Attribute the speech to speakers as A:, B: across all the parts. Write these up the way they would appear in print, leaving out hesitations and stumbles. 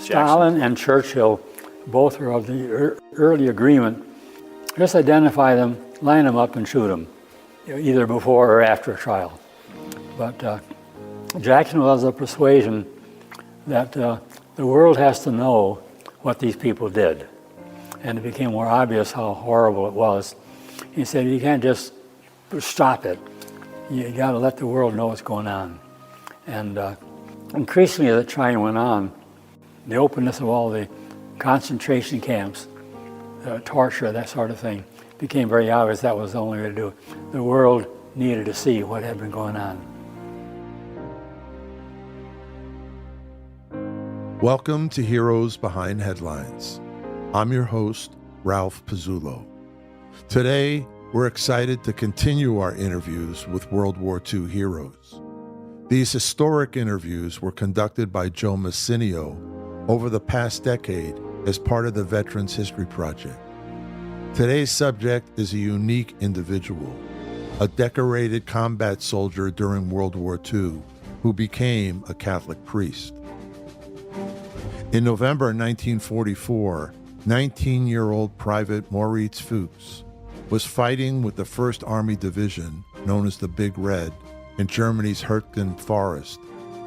A: Stalin and Churchill both are of the early agreement. Just identify them, line them up, and shoot them, either before or after a trial. But Jackson was of persuasion that the world has to know what these people did. And it became more obvious how horrible it was. He said, you can't just stop it. You got to let the world know what's going on. And increasingly as the trial went on, the openness of all the concentration camps, torture, that sort of thing, became very obvious that was the only way to do it. The world needed to see what had been going on.
B: Welcome to Heroes Behind Headlines. I'm your host, Ralph Pizzullo. Today, we're excited to continue our interviews with World War II heroes. These historic interviews were conducted by Joe Massinio over the past decade as part of the Veterans History Project. Today's subject is a unique individual, a decorated combat soldier during World War II who became a Catholic priest. In November 1944, 19-year-old Private Moritz Fuchs was fighting with the 1st Army Division, known as the Big Red, in Germany's Huertgen forest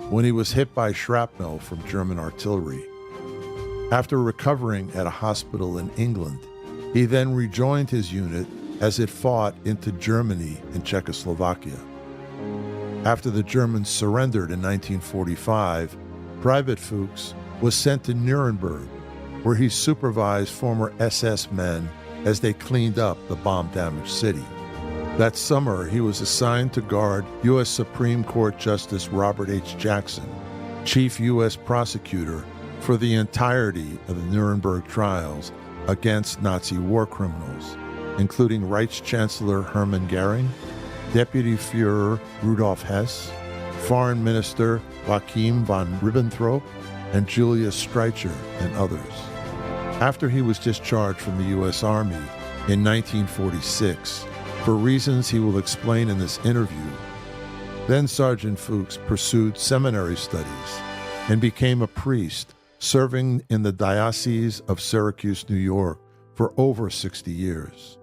B: when he was hit by shrapnel from German artillery. After recovering at a hospital in England, he then rejoined his unit as it fought into Germany and Czechoslovakia. After the Germans surrendered in 1945, Private Fuchs was sent to Nuremberg, where he supervised former SS men as they cleaned up the bomb-damaged city. That summer, he was assigned to guard U.S. Supreme Court Justice Robert H. Jackson, Chief U.S. Prosecutor for the entirety of the Nuremberg trials against Nazi war criminals, including Reichs Chancellor Hermann Goering, Deputy Führer Rudolf Hess, Foreign Minister Joachim von Ribbentrop, and Julius Streicher, and others. After he was discharged from the U.S. Army in 1946, for reasons he will explain in this interview, then Sergeant Fuchs pursued seminary studies and became a priest, serving in the Diocese of Syracuse, New York, for over 60 years.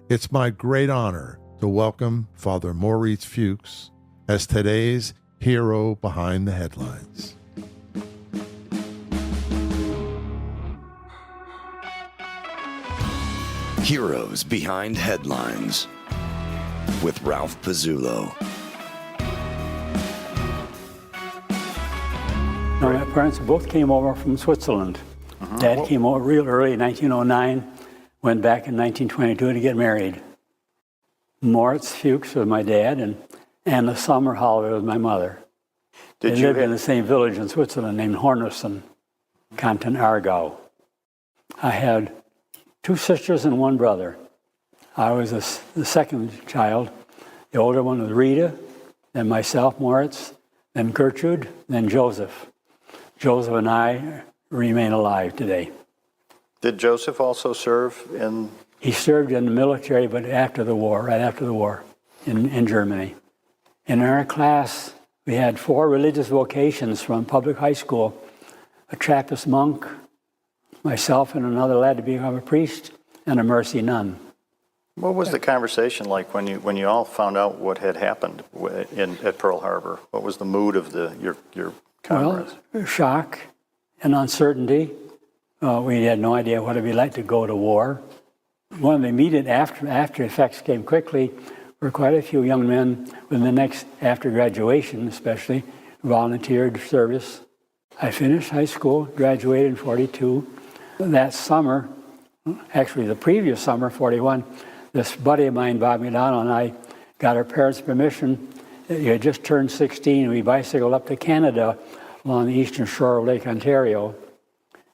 B: It's my great honor to welcome Father Moritz Fuchs as today's hero behind the headlines.
C: Heroes Behind Headlines with Ralph Pizzullo.
A: My parents both came over from Switzerland. Dad came over real early in 1909, went back in 1922 to get married. Moritz Fuchs was my dad, and Anna Sommerhalver was my mother. They lived in the same village in Switzerland named Hornussen, Canton Aargau. I had 2 sisters and 1 brother. I was the second child. The older one was Rita, then myself, Moritz, then Gertrude, then Joseph. Joseph and I remain alive today.
D: Did Joseph also serve in?
A: He served in the military, but after the war, right after the war, in Germany. In our class, we had 4 religious vocations from public high school: a Trappist monk, myself and another lad to become a priest, and a mercy nun.
D: What was the conversation like when you all found out what had happened at Pearl Harbor? What was the mood of your comrades?
A: Well, shock and uncertainty. We had no idea what it'd be like to go to war. One of the immediate after effects came quickly. Were quite a few young men within the next, after graduation especially, volunteered service. I finished high school, graduated in 42. That summer, actually the previous summer, 41, this buddy of mine, Bob McDonald, and I got our parents' permission. He had just turned 16, and we bicycled up to Canada along the eastern shore of Lake Ontario.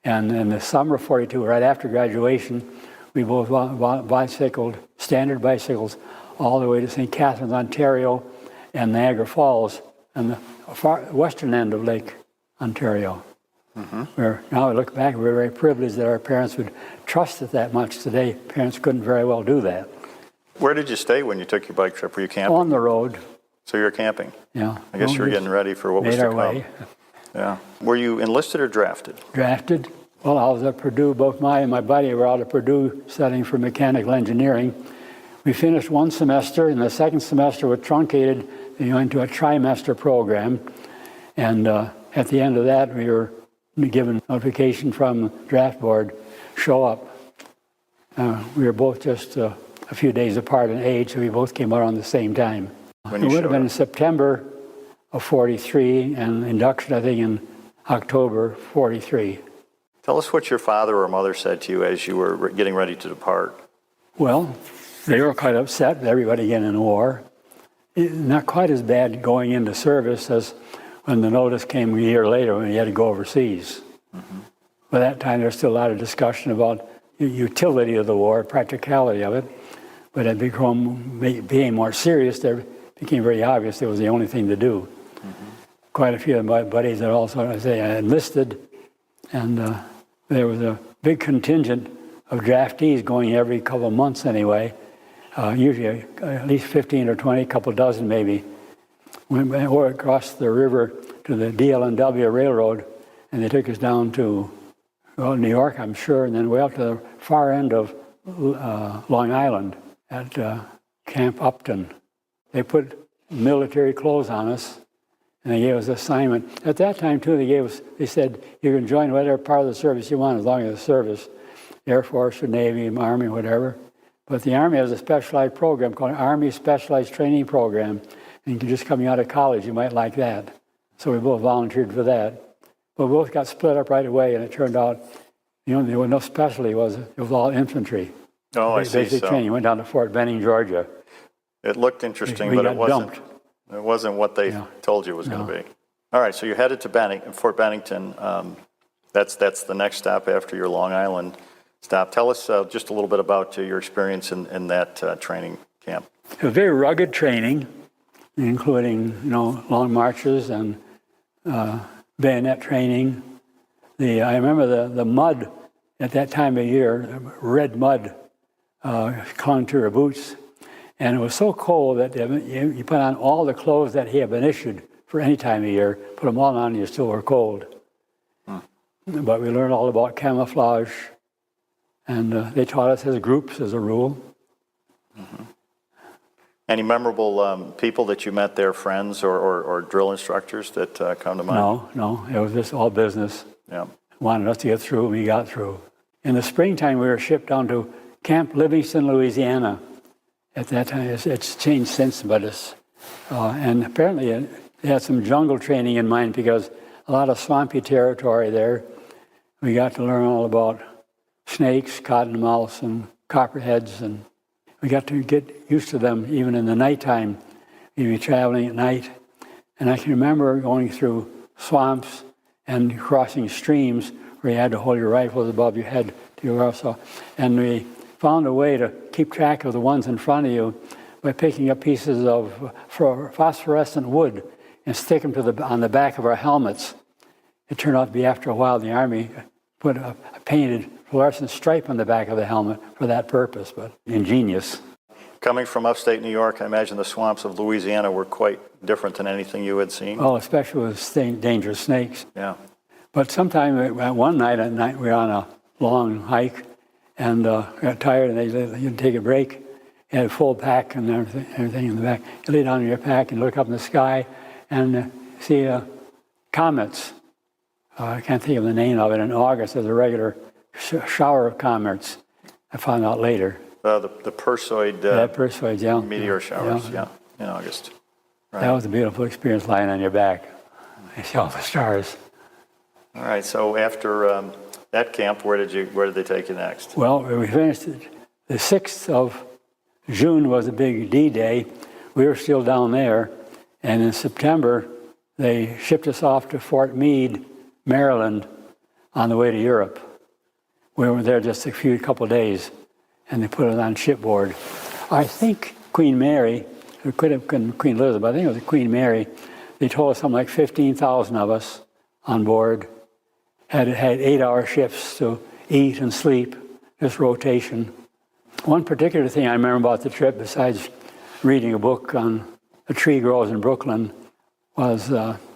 A: And in the summer of 42, right after graduation, we both bicycled, standard bicycles, all the way to St. Catharines, Ontario, and Niagara Falls, and the far western end of Lake Ontario. Where now I look back, we're very privileged that our parents would trust it that much. Today, parents couldn't very well do that.
D: Where did you stay when you took your bike trip? Were you camping?
A: On the road.
D: So you were camping?
A: Yeah.
D: I guess you were getting ready for what was to come.
A: Way.
D: Yeah. Were you enlisted or drafted?
A: Drafted. Well, I was at Purdue. Both my buddy were out at Purdue studying for mechanical engineering. We finished one semester, and the second semester was truncated into a trimester program. And at the end of that, we were given notification from the draft board, show up. We were both just a few days apart in age, so we both came out on the same time. It would have been in September of 43, and induction, I think, in October 43.
D: Tell us what your father or mother said to you as you were getting ready to depart.
A: Well, they were quite upset with everybody getting in war. Not quite as bad going into service as when the notice came a year later when you had to go overseas. Mm-hmm. By that time, there was still a lot of discussion about the utility of the war, practicality of it. But it became more serious. It became very obvious it was the only thing to do. Mm-hmm. Quite a few of my buddies had also, enlisted, and there was a big contingent of draftees going every couple of months anyway, usually at least 15 or 20, a couple dozen maybe. We went across the river to the DL&W Railroad, and they took us down to New York, I'm sure, and then way up to the far end of Long Island at Camp Upton. They put military clothes on us, and they gave us an assignment. At that time, too, they said, you can join whatever part of the service you want as long as it's service, Air Force or Navy, Army, whatever. But the Army has a specialized program called Army Specialized Training Program, and just coming out of college, you might like that. So we both volunteered for that. But we both got split up right away, and it turned out, there was no specialty, it was all infantry.
D: Oh, I see.
A: Basic training. Went down to Fort Benning, Georgia.
D: It looked interesting,
A: we
D: but
A: got
D: it wasn't.
A: dumped.
D: It wasn't what they told you it was going to be. All right, so you're headed to Fort Bennington. That's the next stop after your Long Island stop. Tell us just a little bit about your experience in that training camp.
A: A very rugged training, including long marches and bayonet training. I remember the mud at that time of year, red mud, clung to your boots. And it was so cold that you put on all the clothes that had been issued for any time of year, put them all on and you still were cold. But we learned all about camouflage, and they taught us as groups as a rule.
D: Mm-hmm. Any memorable people that you met there, friends or drill instructors that come to mind?
A: No, it was just all business.
D: Yeah.
A: Wanted us to get through, and we got through. In the springtime, we were shipped down to Camp Livingston, Louisiana. At that time, it's changed since, but and apparently they had some jungle training in mind because a lot of swampy territory there. We got to learn all about snakes, cottonmouths, and copperheads, and we got to get used to them even in the nighttime. We'd be traveling at night, and I can remember going through swamps and crossing streams where you had to hold your rifles above your head to go across. And we found a way to keep track of the ones in front of you by picking up pieces of phosphorescent wood and stick them on the back of our helmets. It turned out to be, after a while, the Army put a painted fluorescent stripe on the back of the helmet for that purpose, but ingenious.
D: Coming from upstate New York, I imagine the swamps of Louisiana were quite different than anything you had seen.
A: Oh, especially with dangerous snakes.
D: Yeah.
A: But sometime, one night we were on a long hike, and got tired, and you'd take a break. You had a full pack and everything in the back. You lay down in your pack and look up in the sky and see comets. I can't think of the name of it. In August, there's a regular shower of comets. I found out later.
D: The Perseid,
A: Perseid, yeah.
D: Meteor showers, in August. Right.
A: That was a beautiful experience, lying on your back. You see all the stars.
D: All right, so after that camp, where did they take you next?
A: Well, we finished it. The 6th of June was a big D-Day. We were still down there, and in September, they shipped us off to Fort Meade, Maryland, on the way to Europe. We were there just a couple of days, and they put us on shipboard. I think Queen Mary, it could have been Queen Elizabeth, but I think it was Queen Mary, they told us something like 15,000 of us on board, had 8-hour shifts to eat and sleep, just rotation. One particular thing I remember about the trip, besides reading a book on A Tree Grows in Brooklyn, was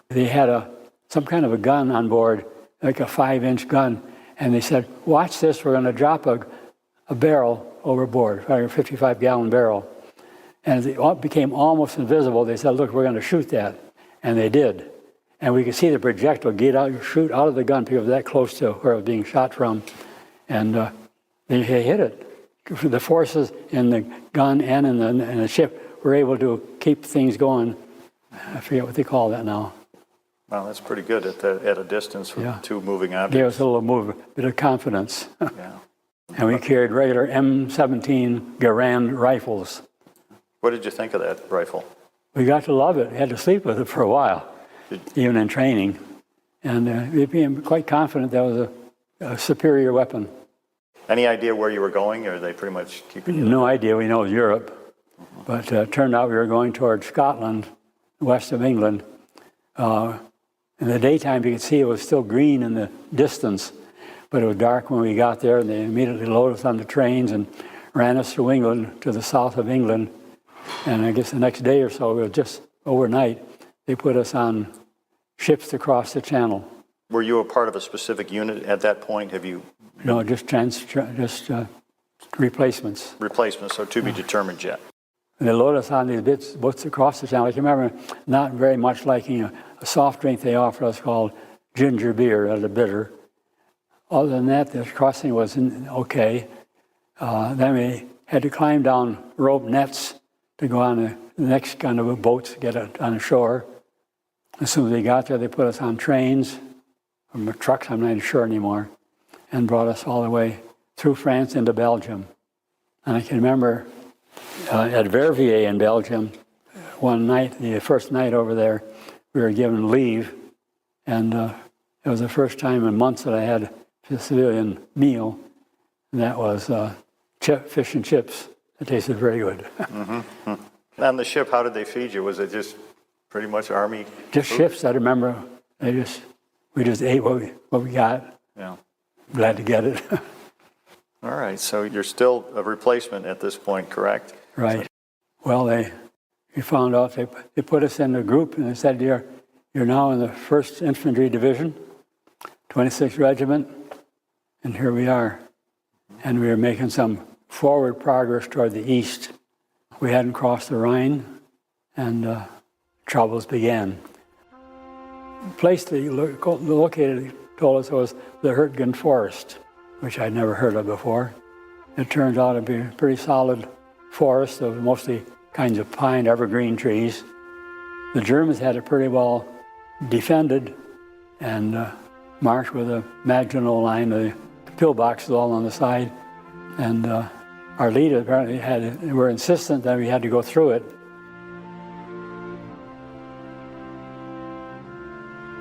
A: they had a some kind of a gun on board, like a 5-inch gun. And they said, watch this, we're going to drop a barrel overboard, a 55-gallon barrel. And as it became almost invisible, they said, look, we're going to shoot that. And they did. And we could see the projectile shoot out of the gun because it was that close to where it was being shot from. And they hit it. The forces in the gun and in the ship were able to keep things going. I forget what they call that now.
D: Well, that's pretty good at a distance with two moving objects.
A: Gave us a little bit of confidence.
D: Yeah.
A: And we carried regular M17 Garand rifles.
D: What did you think of that rifle?
A: We got to love it. We had to sleep with it for a while, even in training. And we became quite confident that was a superior weapon.
D: Any idea where you were going, or are they pretty much keeping you?
A: No idea. We know it was Europe. But it turned out we were going towards Scotland, west of England. In the daytime, you could see it was still green in the distance, but it was dark when we got there, and they immediately loaded us on the trains and ran us through England to the south of England. And I guess the next day or so, it was just overnight, they put us on ships to cross the channel.
D: Were you a part of a specific unit at that point? Have you?
A: No, just replacements.
D: Replacements, so to be determined yet.
A: And they loaded us on these boats across the channel. I can remember not very much liking a soft drink they offered us called ginger beer at a bitter. Other than that, the crossing was okay. Then we had to climb down rope nets to go on the next kind of boats to get on the shore. As soon as we got there, they put us on trains, or trucks, I'm not even sure anymore, and brought us all the way through France into Belgium. And I can remember at Verviers in Belgium, one night, the first night over there, we were given leave, and it was the first time in months that I had a civilian meal, and that was fish and chips. It tasted very good.
D: Mm-hmm. On the ship, how did they feed you? Was it just pretty much Army
A: Just
D: food?
A: ships, I remember. We just ate what we got.
D: Yeah.
A: Glad to get it.
D: All right, so you're still a replacement at this point, correct?
A: Right. Well, we found out they put us in a group, and they said, you're now in the 1st Infantry Division, 26th Regiment, and here we are. And we were making some forward progress toward the east. We hadn't crossed the Rhine, and troubles began. The place they located told us was the Huertgen forest, which I'd never heard of before. It turned out to be a pretty solid forest of mostly kinds of pine, evergreen trees. The Germans had it pretty well defended and marched with a Maginot Line, the pillboxes all on the side. And our leader apparently were insistent that we had to go through it.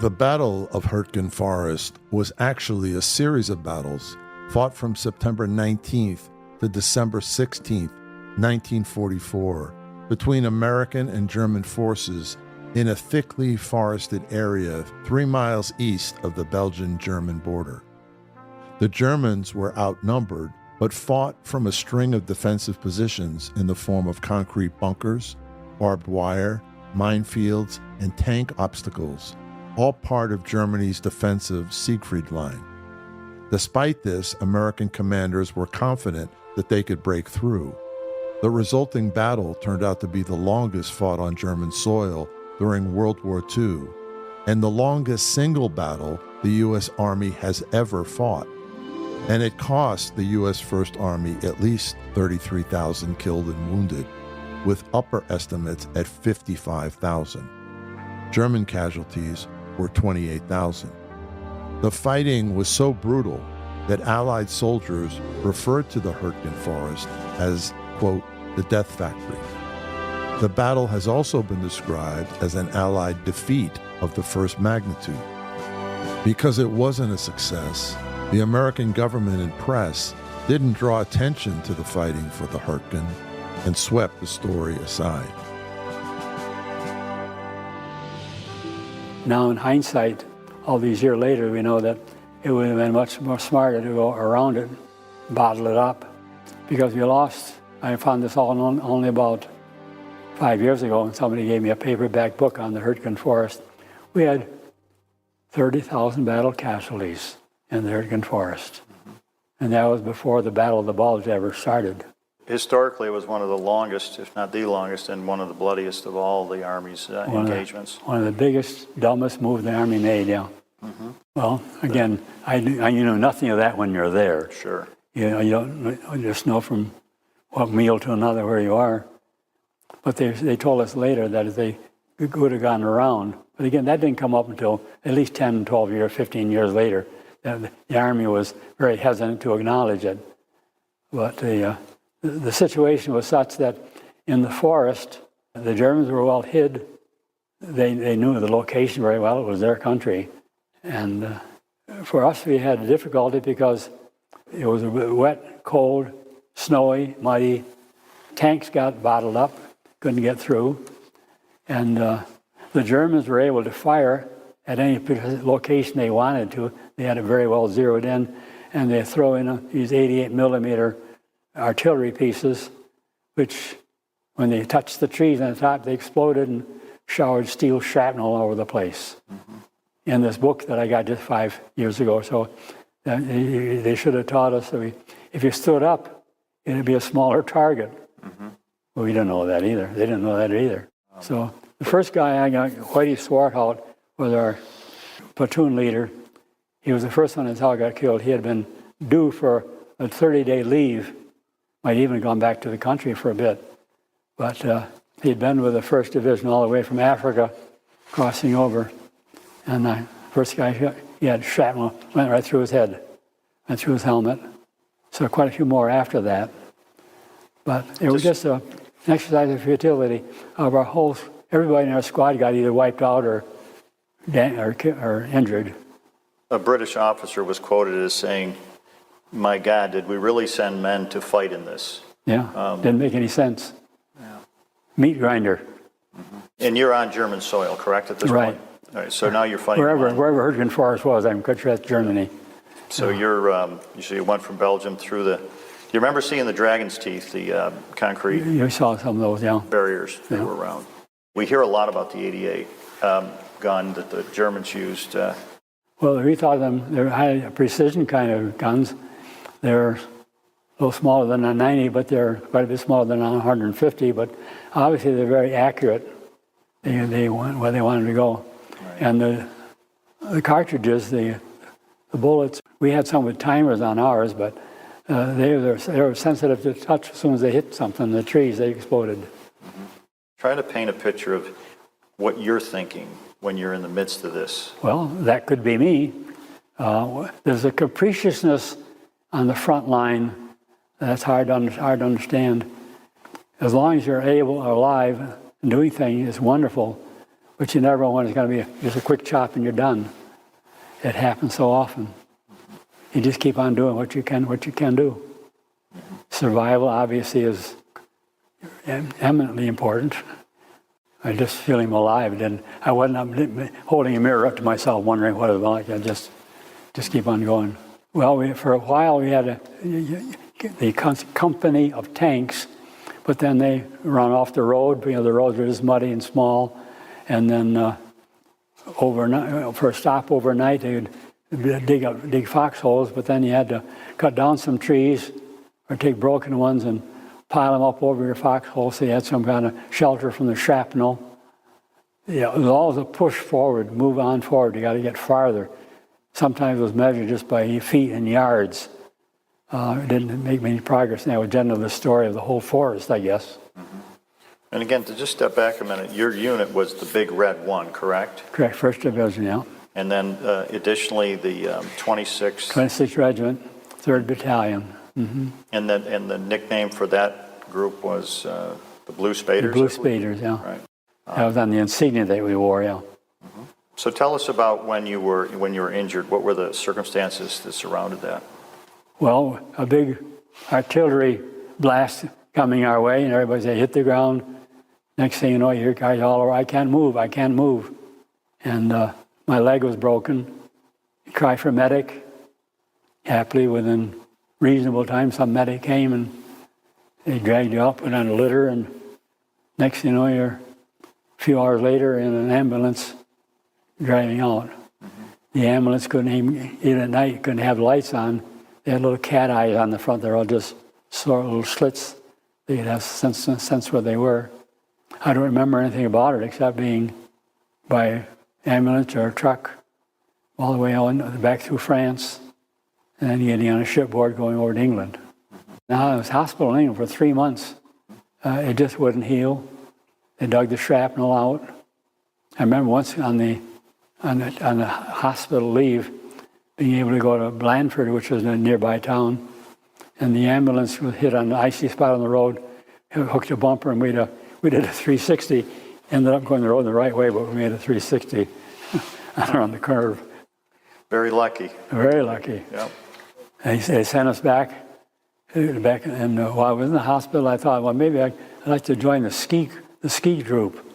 B: The Battle of Huertgen Forest was actually a series of battles fought from September 19th to December 16th, 1944, between American and German forces in a thickly forested area 3 miles east of the Belgian-German border. The Germans were outnumbered, but fought from a string of defensive positions in the form of concrete bunkers, barbed wire, minefields, and tank obstacles, all part of Germany's defensive Siegfried Line. Despite this, American commanders were confident that they could break through. The resulting battle turned out to be the longest fought on German soil during World War II, and the longest single battle the U.S. Army has ever fought. And it cost the U.S. First Army at least 33,000 killed and wounded, with upper estimates at 55,000. German casualties were 28,000. The fighting was so brutal that Allied soldiers referred to the Huertgen Forest as, quote, the death factory. The battle has also been described as an Allied defeat of the first magnitude. Because it wasn't a success, the American government and press didn't draw attention to the fighting for the Huertgen and swept the story aside.
A: Now in hindsight, all these years later, we know that it would have been much more smarter to go around it, bottle it up, because we lost. I found this all only about 5 years ago when somebody gave me a paperback book on the Huertgen Forest. We had 30,000 battle casualties in the Huertgen forest. And that was before the Battle of the Bulge ever started.
D: Historically, it was one of the longest, if not the longest, and one of the bloodiest of all the Army's engagements.
A: One of the biggest, dumbest moves the Army made, yeah. Well, again, you know nothing of that when you're there.
D: Sure.
A: You don't just know from one meal to another where you are. But they told us later that if they would have gone around. But again, that didn't come up until at least 10, 12 years, 15 years later. The Army was very hesitant to acknowledge it. But the situation was such that in the forest, the Germans were well hid. They knew the location very well. It was their country. And for us, we had a difficulty because it was wet, cold, snowy, muddy. Tanks got bottled up, couldn't get through. And the Germans were able to fire at any location they wanted to. They had it very well zeroed in. And they throw in these 88 millimeter artillery pieces, which when they touched the trees on the top, they exploded and showered steel shrapnel all over the place. In this book that I got just 5 years ago or so, they should have taught us that if you stood up, it'd be a smaller target. Well, we didn't know that either. They didn't know that either. So the first guy I got, Whitey Swarthout, was our platoon leader. He was the first one that's how I got killed. He had been due for a 30-day leave. Might even have gone back to the country for a bit. But he'd been with the 1st Division all the way from Africa, crossing over. And the first guy, he had shrapnel, went right through his head, went through his helmet. So quite a few more after that. But it was just an exercise of futility of our whole, everybody in our squad got either wiped out or injured.
D: A British officer was quoted as saying, "My God, did we really send men to fight in this?"
A: Yeah, didn't make any sense. Yeah. Meat grinder.
D: And you're on German soil, correct, at this point? All right, so now you're fighting
A: wherever Huertgen Forest was, I'm quite sure that's Germany.
D: So you went from Belgium through the. Do you remember seeing the dragon's teeth, the concrete?
A: You saw some of those, yeah.
D: Barriers that were around. We hear a lot about the 88 gun that the Germans used.
A: Well, we thought they're high precision kind of guns. They're a little smaller than a 90, but they're quite a bit smaller than a 150. But obviously, they're very accurate. They went where they wanted to go. Right. And the cartridges, the bullets, we had some with timers on ours, but they were sensitive to touch. As soon as they hit something, the trees, they exploded.
D: Try to paint a picture of what you're thinking when you're in the midst of this.
A: Well, that could be me. There's a capriciousness on the front line that's hard to understand. As long as you're alive and doing things, it's wonderful, but you never want it's going to be just a quick chop and you're done. It happens so often. You just keep on doing what you can do. Survival, obviously, is eminently important. I just feeling alive. I wasn't holding a mirror up to myself, wondering what it was like. I just keep on going. Well, for a while we had the company of tanks, but then they run off the road. The roads were just muddy and small, and then overnight, for a stop overnight, they would dig foxholes. But then you had to cut down some trees or take broken ones and pile them up over your foxhole so you had some kind of shelter from the shrapnel. Yeah, it was always a push forward, move on forward. You got to get farther. Sometimes it was measured just by feet and yards. It didn't make any progress. And that was generally the story of the whole forest, I guess.
D: And again, to just step back a minute, your unit was the Big Red One, correct?
A: Correct, 1st Division, yeah.
D: And then additionally, the
A: 26th Regiment, 3rd Battalion.
D: And the nickname for that group was the Blue Spaders?
A: The Blue Spaders, yeah.
D: Right.
A: That was on the insignia that we wore, yeah.
D: So tell us about when you were injured. What were the circumstances that surrounded that?
A: Well, a big artillery blast coming our way, and everybody said, hit the ground. Next thing you know, your guys all over, I can't move. And my leg was broken. You cry for medic. Happily, within reasonable time, some medic came and they dragged you up, put on a litter, and next thing you know, you're a few hours later in an ambulance driving out. The ambulance couldn't even at night, couldn't have lights on. They had little cat eyes on the front. They're all just sort of little slits. They could have sense where they were. I don't remember anything about it except being by ambulance or truck all the way on back through France, and then getting on a shipboard going over to England. Now I was hospital in England for 3 months. It just wouldn't heal. They dug the shrapnel out. I remember once on the hospital leave, being able to go to Blandford, which was a nearby town, and the ambulance was hit on an icy spot on the road, hooked a bumper, and we did a 360. Ended up going the road the right way, but we made a 360 around the curve.
D: Very lucky.
A: Very lucky.
D: Yeah.
A: And they sent us back, and while I was in the hospital, I thought, well, maybe I'd like to join the ski group.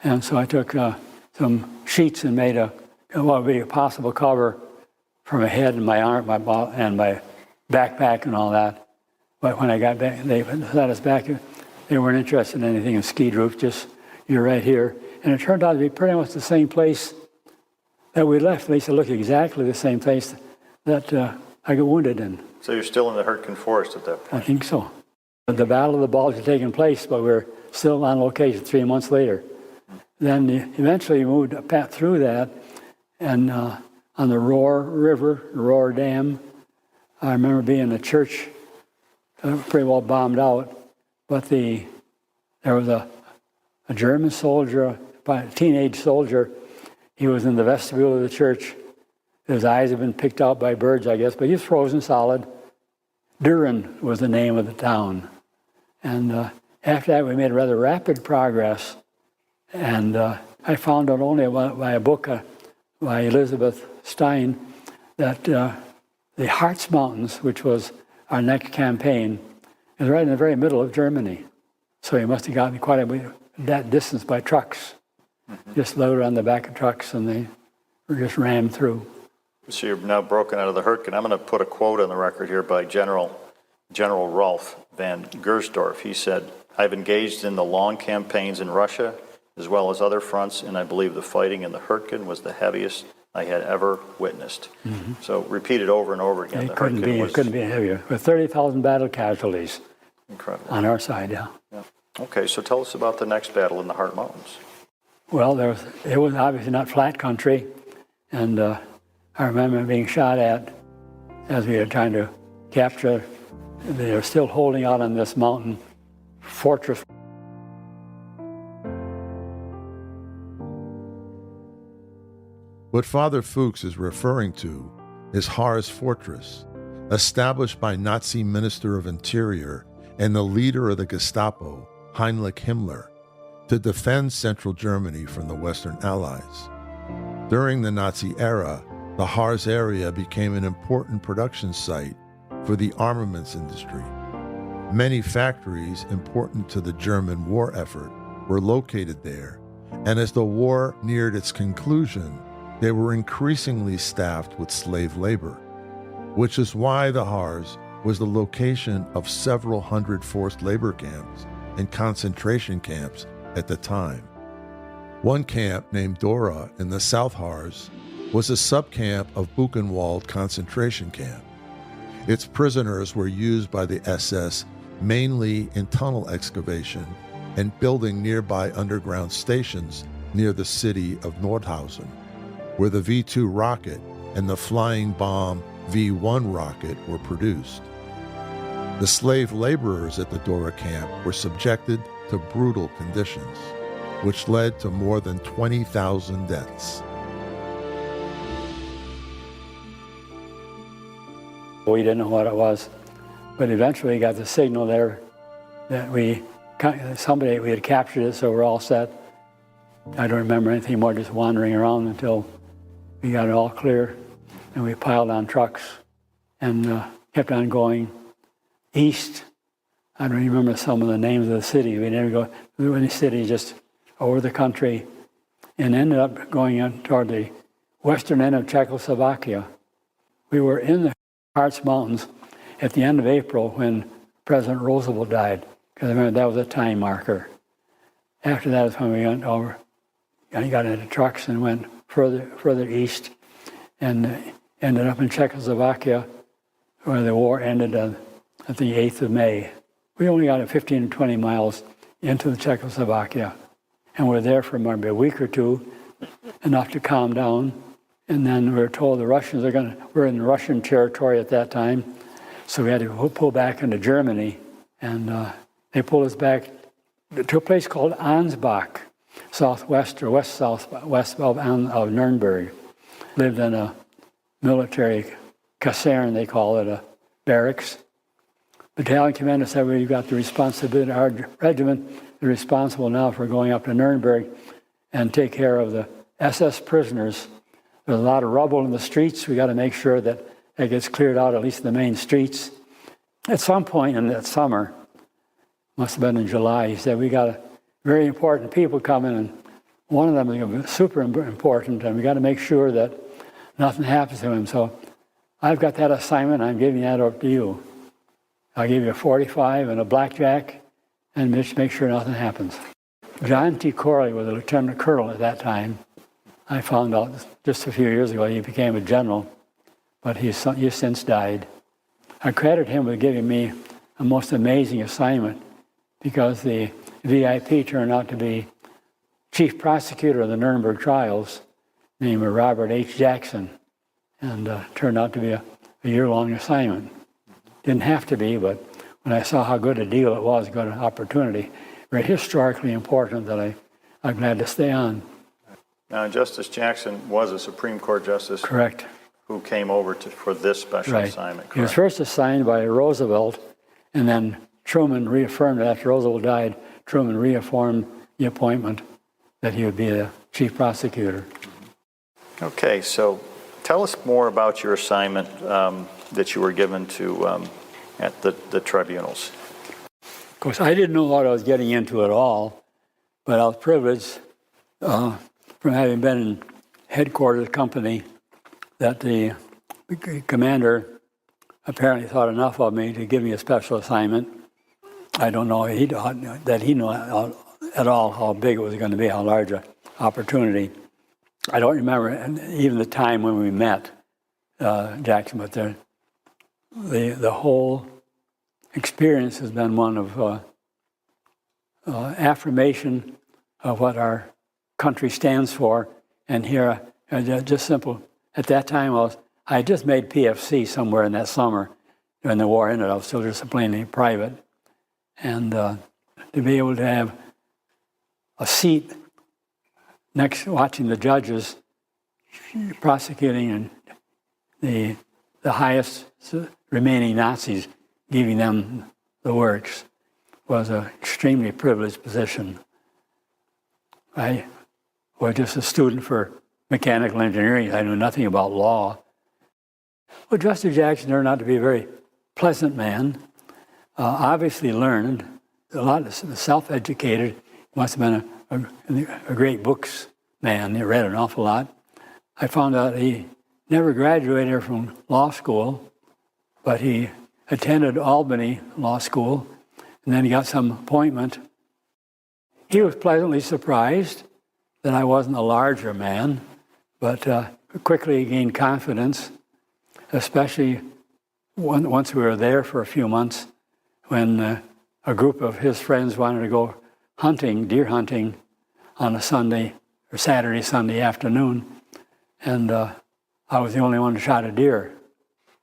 A: And so I took some sheets and made what would be a possible cover for my head and my arm, and my backpack and all that. But when I got back, they sent us back. They weren't interested in anything in ski group, just you're right here. And it turned out to be pretty much the same place that we left. They said, look, exactly the same place that I got wounded in.
D: So you're still in the Huertgen forest at that point?
A: I think so. The Battle of the Bulge had taken place, but we were still on location 3 months later. Then eventually we moved through that, and on the Roar River, Roar Dam, I remember being in a church pretty well bombed out, but there was a German soldier, a teenage soldier. He was in the vestibule of the church. His eyes had been picked out by birds, I guess, but he was frozen solid. Düren was the name of the town. And after that, we made rather rapid progress. And I found out only by a book by Elizabeth Stein that the Harz Mountains, which was our next campaign, is right in the very middle of Germany. So he must have gotten quite a bit that distance by trucks. Just loaded on the back of trucks, and they were just rammed through.
D: So you're now broken out of the Huertgen. I'm going to put a quote on the record here by General Rolf van Gersdorf. He said, "I've engaged in the long campaigns in Russia as well as other fronts, and I believe the fighting in the Huertgen was the heaviest I had ever witnessed." So repeated over and over again.
A: It couldn't be heavier. With 30,000 battle casualties.
D: Incredible.
A: On our side, yeah.
D: Okay, so tell us about the next battle in the Harz Mountains.
A: Well, it was obviously not flat country, and I remember being shot at as we were trying to capture. They were still holding out on this mountain fortress.
B: What Father Fuchs is referring to is Harz Fortress, established by Nazi Minister of Interior and the leader of the Gestapo, Heinrich Himmler, to defend central Germany from the Western Allies. During the Nazi era, the Harz area became an important production site for the armaments industry. Many factories important to the German war effort were located there, and as the war neared its conclusion, they were increasingly staffed with slave labor, which is why the Harz was the location of several hundred forced labor camps and concentration camps at the time. One camp named Dora in the South Harz was a subcamp of Buchenwald concentration camp. Its prisoners were used by the SS mainly in tunnel excavation and building nearby underground stations near the city of Nordhausen, where the V-2 rocket and the flying bomb V-1 rocket were produced. The slave laborers at the Dora camp were subjected to brutal conditions, which led to more than 20,000 deaths.
A: We didn't know what it was, but eventually we got the signal there that we had captured it, so we're all set. I don't remember anything more, just wandering around until we got it all clear, and we piled on trucks and kept on going east. I don't remember some of the names of the cities. We never go through any city, just over the country, and ended up going out toward the western end of Czechoslovakia. We were in the Harz Mountains at the end of April when President Roosevelt died, because I remember that was a time marker. After that is when we went over, and got into trucks and went further east, and ended up in Czechoslovakia, where the war ended at the 8th of May. We only got 15 or 20 miles into the Czechoslovakia, and we're there for maybe a week or two, enough to calm down. And then we were told the Russians we're in Russian territory at that time, so we had to pull back into Germany. And they pulled us back to a place called Ansbach, southwest or west of Nuremberg. Lived in a military caserne, they call it, a barracks. Battalion commander said, we've got the responsibility, our regiment is responsible now for going up to Nuremberg and take care of the SS prisoners. There's a lot of rubble in the streets. We got to make sure that it gets cleared out, at least the main streets. At some point in that summer, must have been in July, he said, we got very important people coming, and one of them is super important, and we got to make sure that nothing happens to him. So I've got that assignment. I'm giving that up to you. I'll give you a 45 and a blackjack, and just make sure nothing happens. John T. Corley was a lieutenant colonel at that time. I found out just a few years ago he became a general, but he's since died. I credit him with giving me a most amazing assignment, because the VIP turned out to be Chief Prosecutor of the Nuremberg trials, named Robert H. Jackson, and turned out to be a year-long assignment. Didn't have to be, but when I saw how good a deal it was, good an opportunity, very historically important, that I'm glad to stay on.
D: Now, Justice Jackson was a Supreme Court justice.
A: Correct.
D: Who came over for this special assignment, correct?
A: He was first assigned by Roosevelt, and then Truman reaffirmed it. After Roosevelt died, Truman reaffirmed the appointment that he would be the Chief Prosecutor.
D: Okay, so tell us more about your assignment that you were given to at the tribunals.
A: Of course, I didn't know what I was getting into at all, but I was privileged from having been in headquarters company that the commander apparently thought enough of me to give me a special assignment. I don't know that he knew at all how big it was going to be, how large an opportunity. I don't remember even the time when we met Jackson, but the whole experience has been one of affirmation of what our country stands for. And here, just simple. At that time, I had just made PFC somewhere in that summer when the war ended. I was still just plainly private. And to be able to have a seat next, watching the judges prosecuting and the highest remaining Nazis, giving them the works, was an extremely privileged position. I was just a student for mechanical engineering. I knew nothing about law. Well, Justice Jackson turned out to be a very pleasant man, obviously learned, a lot of self-educated. Must have been a great books man. He read an awful lot. I found out he never graduated from law school, but he attended Albany Law School, and then he got some appointment. He was pleasantly surprised that I wasn't a larger man, but quickly gained confidence, especially once we were there for a few months, when a group of his friends wanted to go hunting, deer hunting, on a Sunday or Saturday, Sunday afternoon, and I was the only one who shot a deer.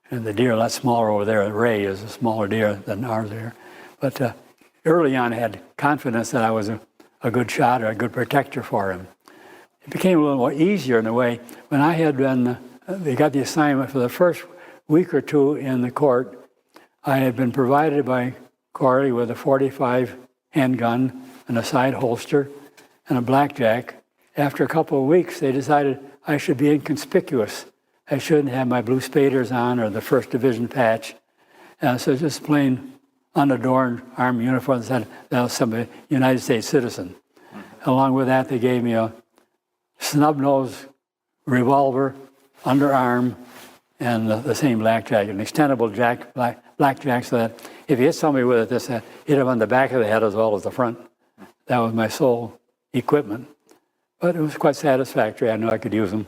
A: And the deer, a lot smaller over there, Ray is a smaller deer than ours there. But early on, I had confidence that I was a good shot or a good protector for him. It became a little more easier in a way. When I had been, they got the assignment for the first week or two in the court, I had been provided by Corley with a .45 handgun and a side holster and a blackjack. After a couple of weeks, they decided I should be inconspicuous. I shouldn't have my blue spaders on or the 1st Division patch. So just plain unadorned army uniform that said that was some United States citizen. Along with that, they gave me a snub-nosed revolver, underarm, and the same blackjack, an extendable blackjack, so that if you hit somebody with it, this hit them on the back of the head as well as the front. That was my sole equipment. But it was quite satisfactory. I knew I could use them.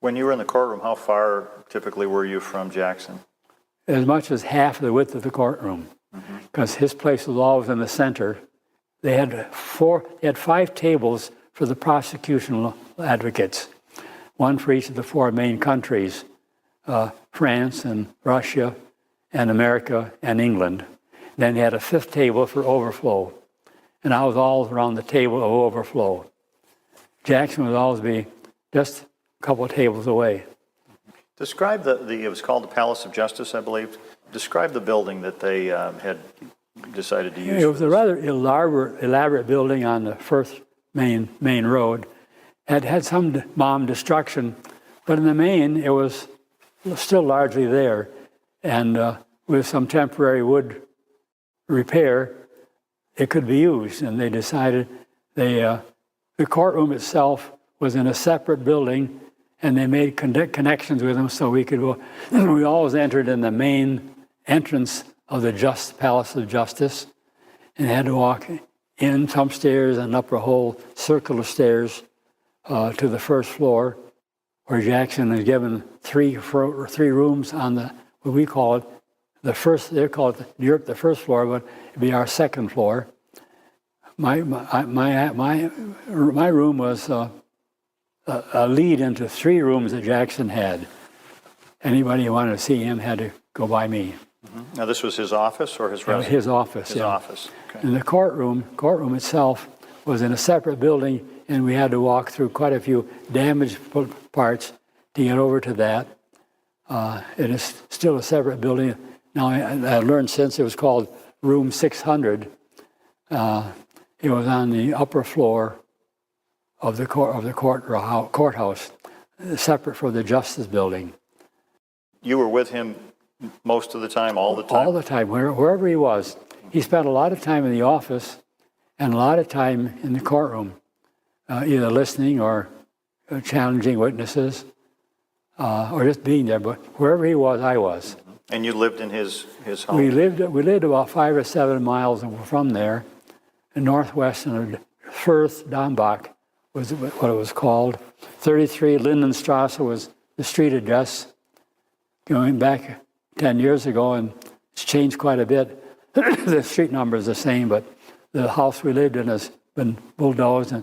D: When you were in the courtroom, how far typically were you from Jackson?
A: As much as half the width of the courtroom, because his place was always in the center. They had 5 tables for the prosecution advocates, one for each of the 4 main countries, France and Russia and America and England. Then they had a 5th table for overflow. And I was always around the table of overflow. Jackson would always be just a couple of tables away.
D: Describe it was called the Palace of Justice, I believe. Describe the building that they had decided to use.
A: It was a rather elaborate building on the first main road. It had some bomb destruction, but in the main, it was still largely there. And with some temporary wood repair, it could be used. And they decided the courtroom itself was in a separate building, and they made connections with them so we could go. We always entered in the main entrance of the Palace of Justice and had to walk in some stairs and up a whole circle of stairs to the first floor, where Jackson was given 3 rooms on what we call it, the first. They call it Europe the first floor, but it'd be our second floor. My room was a lead into 3 rooms that Jackson had. Anybody who wanted to see him had to go by me.
D: Now, this was his office or his residence?
A: His office.
D: His office. Okay.
A: And the courtroom itself was in a separate building, and we had to walk through quite a few damaged parts to get over to that. It is still a separate building. Now, I learned since it was called Room 600. It was on the upper floor of the courthouse, separate from the Justice Building.
D: You were with him most of the time, all the time?
A: All the time, wherever he was. He spent a lot of time in the office and a lot of time in the courtroom, either listening or challenging witnesses, or just being there. But wherever he was, I was.
D: And you lived in his home?
A: We lived about 5 or 7 miles from there, in northwest of Firth, Dambach was what it was called. 33 Lindenstrasse was the street address. Going back 10 years ago, and it's changed quite a bit. The street number is the same, but the house we lived in has been bulldozed,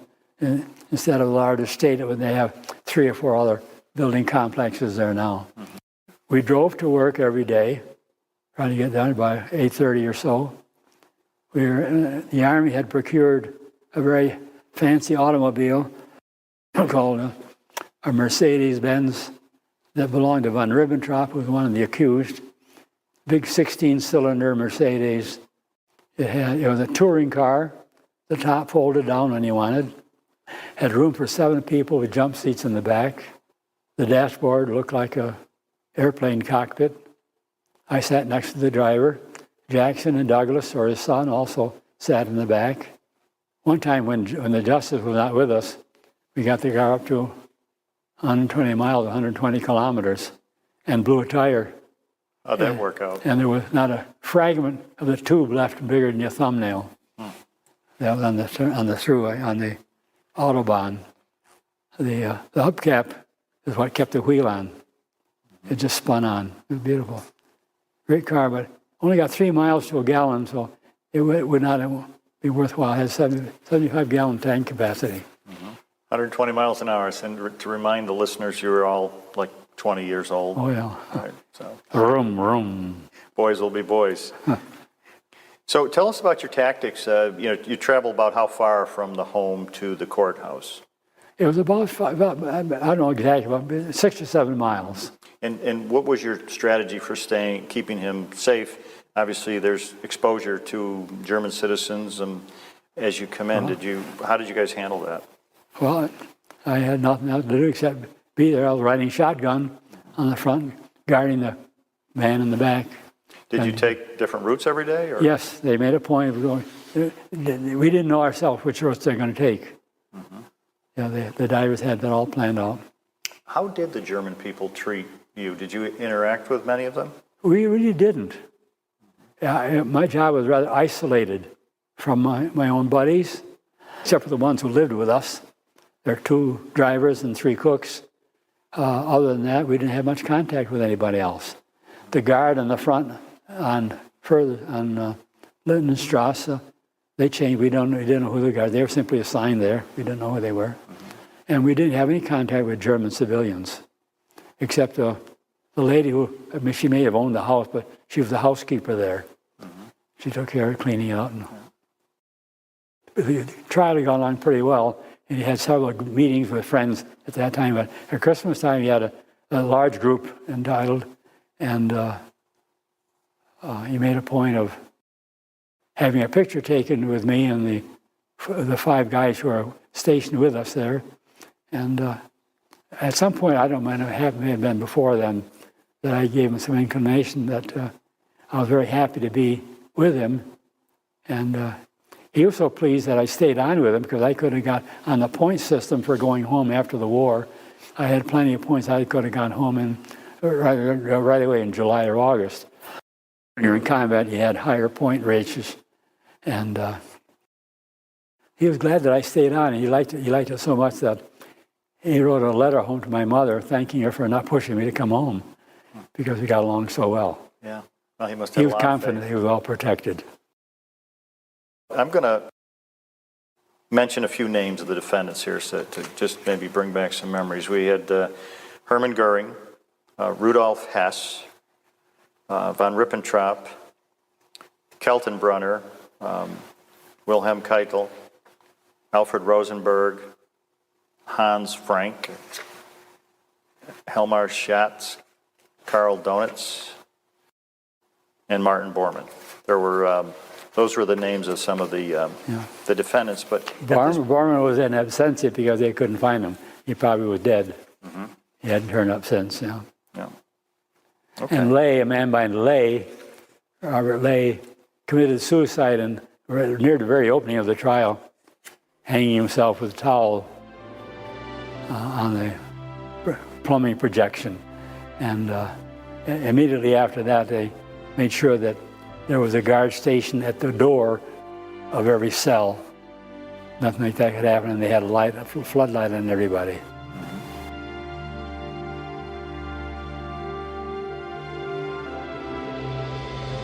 A: and instead of a large estate, they have 3 or 4 other building complexes there now. Mm-hmm. We drove to work every day, trying to get done by 8:30 or so. The Army had procured a very fancy automobile called a Mercedes-Benz that belonged to von Ribbentrop, who was one of the accused. Big 16-cylinder Mercedes. It was a touring car. The top folded down when you wanted. Had room for 7 people with jump seats in the back. The dashboard looked like a airplane cockpit. I sat next to the driver. Jackson and Douglas, or his son, also sat in the back. One time when the justice was not with us, we got the car up to 120 miles, 120 kilometers, and blew a tire.
D: How'd that work out?
A: And there was not a fragment of the tube left bigger than your thumbnail. That was on the thruway, on the Autobahn. The hubcap is what kept the wheel on. It just spun on. It was beautiful. Great car, but only got 3 miles to a gallon, so it would not be worthwhile. It had 75-gallon tank capacity.
D: 120 miles an hour. And to remind the listeners, you were all like 20 years old.
A: Oh, yeah.
D: Right, so.
A: Vroom.
D: Boys will be boys. So tell us about your tactics. You travel about how far from the home to the courthouse?
A: It was about I don't know exactly, about 6 or 7 miles.
D: And what was your strategy for keeping him safe? Obviously, there's exposure to German citizens as you come in. How did you guys handle that?
A: Well, I had nothing else to do except be there. I was riding shotgun on the front, guarding the man in the back.
D: Did you take different routes every day? Or?
A: Yes, they made a point of going. We didn't know ourselves which routes they're going to take. The divers had that all planned out.
D: How did the German people treat you? Did you interact with many of them?
A: We really didn't. My job was rather isolated from my own buddies, except for the ones who lived with us. There are 2 drivers and 3 cooks. other than that, we didn't have much contact with anybody else. The guard in the front on Lindenstrasse, they changed. We didn't know who the guard. They were simply assigned there. We didn't know who they were, and we didn't have any contact with German civilians, except the lady who, I mean, she may have owned the house, but she was the housekeeper there. She took care of cleaning out. And the trial had gone on pretty well, and he had several meetings with friends at that time. But at Christmas time, he had a large group entitled, and he made a point of having a picture taken with me and the 5 guys who are stationed with us there. And at some point, I don't mind, it may have been before then, that I gave him some inclination that I was very happy to be with him. And he was so pleased that I stayed on with him because I could have got on the point system for going home after the war. I had plenty of points I could have gone home in right away in July or August. When you're in combat, you had higher point rates. And he was glad that I stayed on. He liked it so much that he wrote a letter home to my mother thanking her for not pushing me to come home because we got along so well.
D: Yeah. Well, he must have
A: He was confident he was well protected.
D: I'm going to mention a few names of the defendants here so to just maybe bring back some memories. We had Hermann Goering, Rudolf Hess, von Ribbentrop, Kaltenbrunner, Wilhelm Keitel, Alfred Rosenberg, Hans Frank, Helmar Schatz, Karl Donitz, and Martin Bormann. Those were the names of some of the defendants. But
A: Bormann was in absentia because they couldn't find him. He probably was dead. Mm-hmm. He hadn't turned up since. Yeah. Okay. And Ley, a man by Ley, Robert Ley, committed suicide near the very opening of the trial, hanging himself with a towel on the plumbing projection. And immediately after that, they made sure that there was a guard station at the door of every cell. Nothing like that could happen, and they had a floodlight on everybody.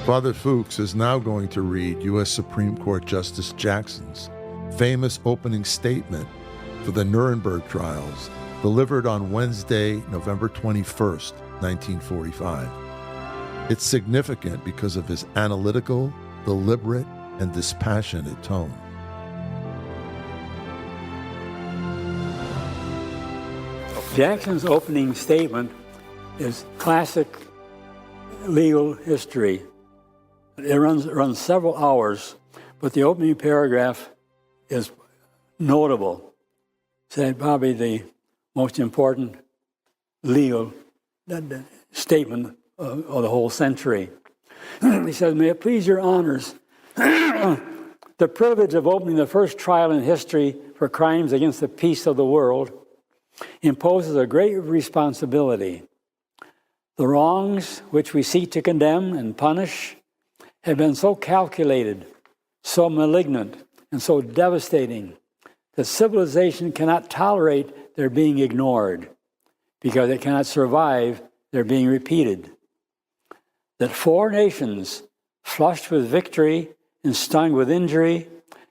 B: Father Fuchs is now going to read U.S. Supreme Court Justice Jackson's famous opening statement for the Nuremberg trials, delivered on Wednesday, November 21st, 1945. It's significant because of his analytical, deliberate, and dispassionate tone.
A: Jackson's opening statement is classic legal history. It runs several hours, but the opening paragraph is notable. It's probably the most important legal statement of the whole century. He says, "May it please your honors, the privilege of opening the first trial in history for crimes against the peace of the world imposes a great responsibility. The wrongs which we seek to condemn and punish have been so calculated, so malignant, and so devastating that civilization cannot tolerate their being ignored because it cannot survive their being repeated. That 4 nations, flushed with victory and stung with injury,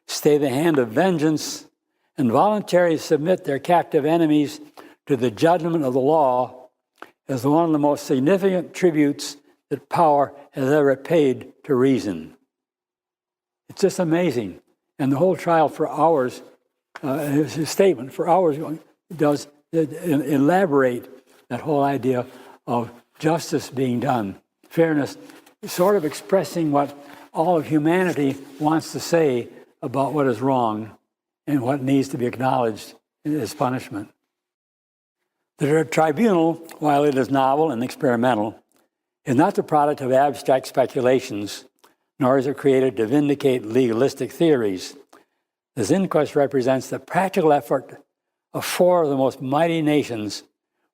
A: stay the hand of vengeance and voluntarily submit their captive enemies to the judgment of the law is one of the most significant tributes that power has ever paid to reason." It's just amazing. And the whole trial for hours, his statement for hours does elaborate that whole idea of justice being done, fairness, sort of expressing what all of humanity wants to say about what is wrong and what needs to be acknowledged as punishment. The tribunal, while it is novel and experimental, is not the product of abstract speculations, nor is it created to vindicate legalistic theories. This inquest represents the practical effort of 4 of the most mighty nations,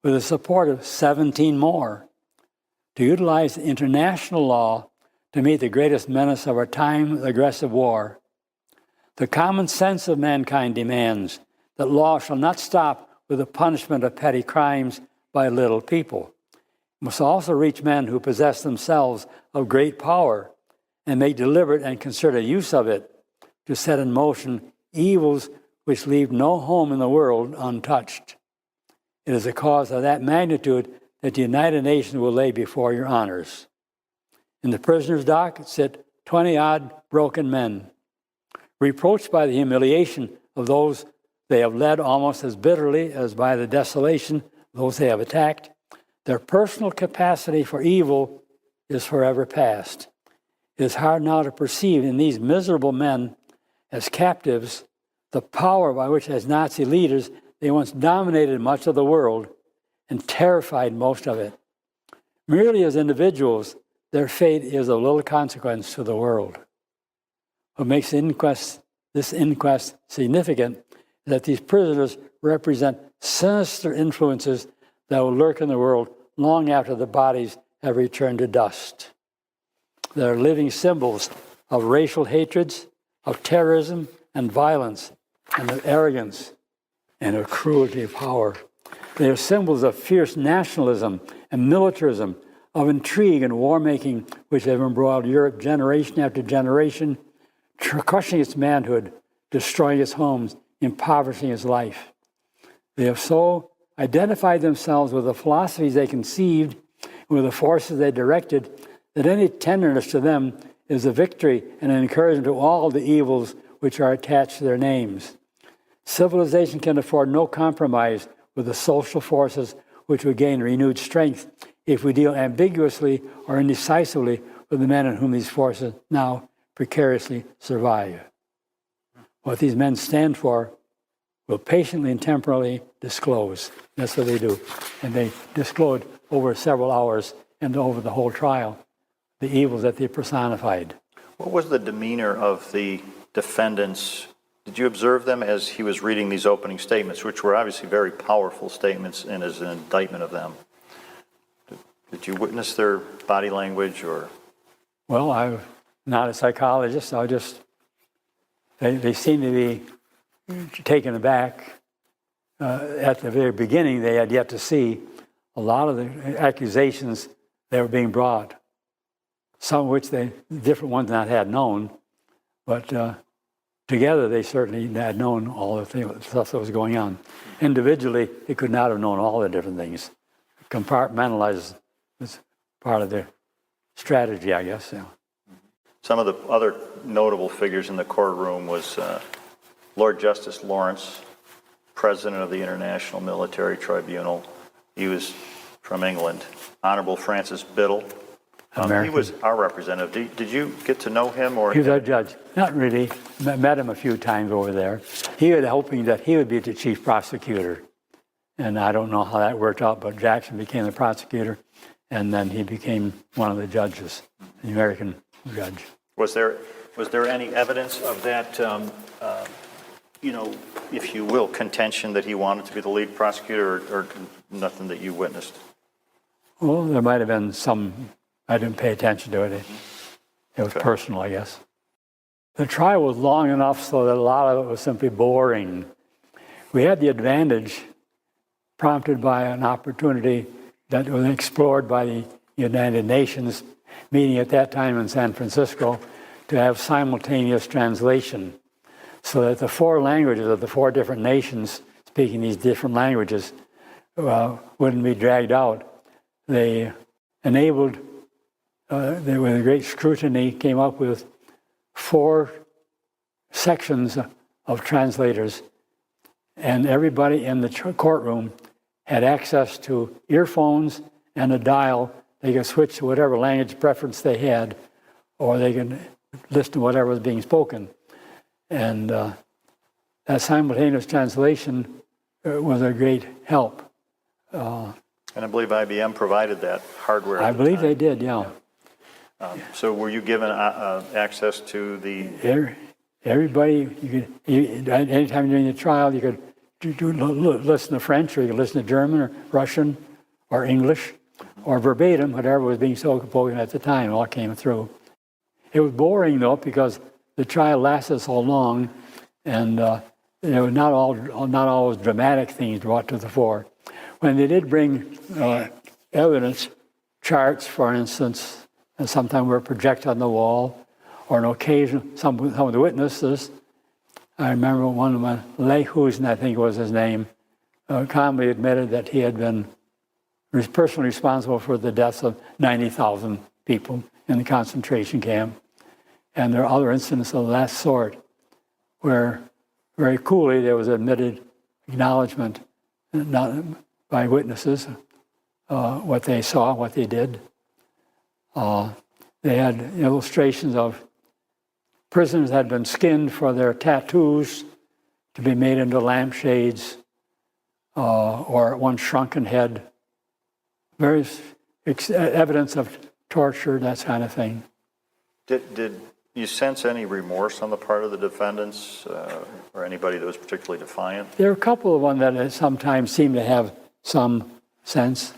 A: with the support of 17 more, to utilize international law to meet the greatest menace of our time, aggressive war. The common sense of mankind demands that law shall not stop with the punishment of petty crimes, by little people. It must also reach men who possess themselves of great power and make deliberate and concerted use of it to set in motion evils which leave no home in the world untouched. It is a cause of that magnitude that the United Nations will lay before your honors. In the prisoner's dock sit 20-odd broken men, reproached by the humiliation of those they have led almost as bitterly as by the desolation of those they have attacked. Their personal capacity for evil is forever past. It is hard now to perceive in these miserable men as captives the power by which, as Nazi leaders, they once dominated much of the world and terrified most of it. Merely as individuals, their fate is of little consequence to the world. What makes this inquest significant is that these prisoners represent sinister influences that will lurk in the world long after the bodies have returned to dust. They are living symbols of racial hatreds, of terrorism and violence, and of arrogance and of cruelty of power. They are symbols of fierce nationalism and militarism, of intrigue and war-making, which have embroiled Europe generation after generation, crushing its manhood, destroying its homes, impoverishing its life. They have so identified themselves with the philosophies they conceived and with the forces they directed that any tenderness to them is a victory and an encouragement to all the evils which are attached to their names. Civilization can afford no compromise with the social forces which would gain renewed strength if we deal ambiguously or indecisively with the men in whom these forces now precariously survive. What these men stand for will patiently and temporarily disclose. That's what they do. And they disclosed over several hours and over the whole trial the evils that they personified.
D: What was the demeanor of the defendants? Did you observe them as he was reading these opening statements, which were obviously very powerful statements and as an indictment of them? Did you witness their body language or?
A: Well, I'm not a psychologist. They seem to be taken aback. At the very beginning, they had yet to see a lot of the accusations that were being brought, some of which different ones not had known, but together they certainly had known all the stuff that was going on. Individually, they could not have known all the different things. Compartmentalized was part of their strategy, I guess. Yeah.
D: Some of the other notable figures in the courtroom was Lord Justice Lawrence, President of the International Military Tribunal. He was from England. Honorable Francis Biddle. He was our representative. Did you get to know him? Or
A: he was our judge. Not really. Met him a few times over there. He was hoping that he would be the chief prosecutor. And I don't know how that worked out, but Jackson became the prosecutor, and then he became one of the judges, the American judge.
D: Was there any evidence of that, if you will, contention that he wanted to be the lead prosecutor, or nothing that you witnessed?
A: Well, there might have been some. I didn't pay attention to it. It was personal, I guess. The trial was long enough so that a lot of it was simply boring. We had the advantage, prompted by an opportunity that was explored by the United Nations, meeting at that time in San Francisco, to have simultaneous translation, so that the four languages of the four different nations speaking these different languages wouldn't be dragged out. They enabled, they with great scrutiny, came up with 4 sections of translators, and everybody in the courtroom had access to earphones and a dial. They could switch to whatever language preference they had, or they could listen to whatever was being spoken. And that simultaneous translation was a great help.
D: And I believe IBM provided that hardware.
A: I believe they did, yeah.
D: So were you given access to the?
A: Everybody, anytime during the trial, you could listen to French, or you could listen to German, or Russian, or English, or verbatim, whatever was being spoken at the time, all came through. It was boring, though, because the trial lasted so long, and there were not always dramatic things brought to the fore. when they did bring evidence, charts, for instance, and sometimes were projected on the wall, or on occasion, some of the witnesses. I remember one of my Lehusen, I think was his name, calmly admitted that he had been personally responsible for the deaths of 90,000 people in the concentration camp. And there are other incidents of that sort where very coolly there was admitted acknowledgement, not by witnesses, what they saw, what they did. They had illustrations of prisoners had been skinned for their tattoos to be made into lampshades, or one shrunken head. Various evidence of torture, that kind of thing.
D: Did you sense any remorse on the part of the defendants or anybody that was particularly defiant?
A: There are a couple of them that sometimes seemed to have some sense.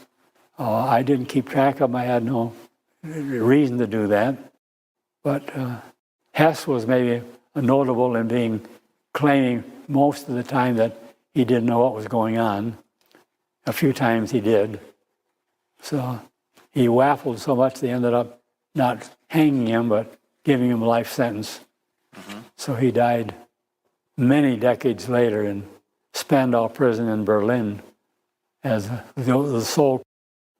A: I didn't keep track of them. I had no reason to do that. But Hess was maybe notable in claiming most of the time that he didn't know what was going on. A few times he did. So he waffled so much they ended up not hanging him, but giving him a life sentence. Mm-hmm. So he died many decades later in Spandau prison in Berlin as the sole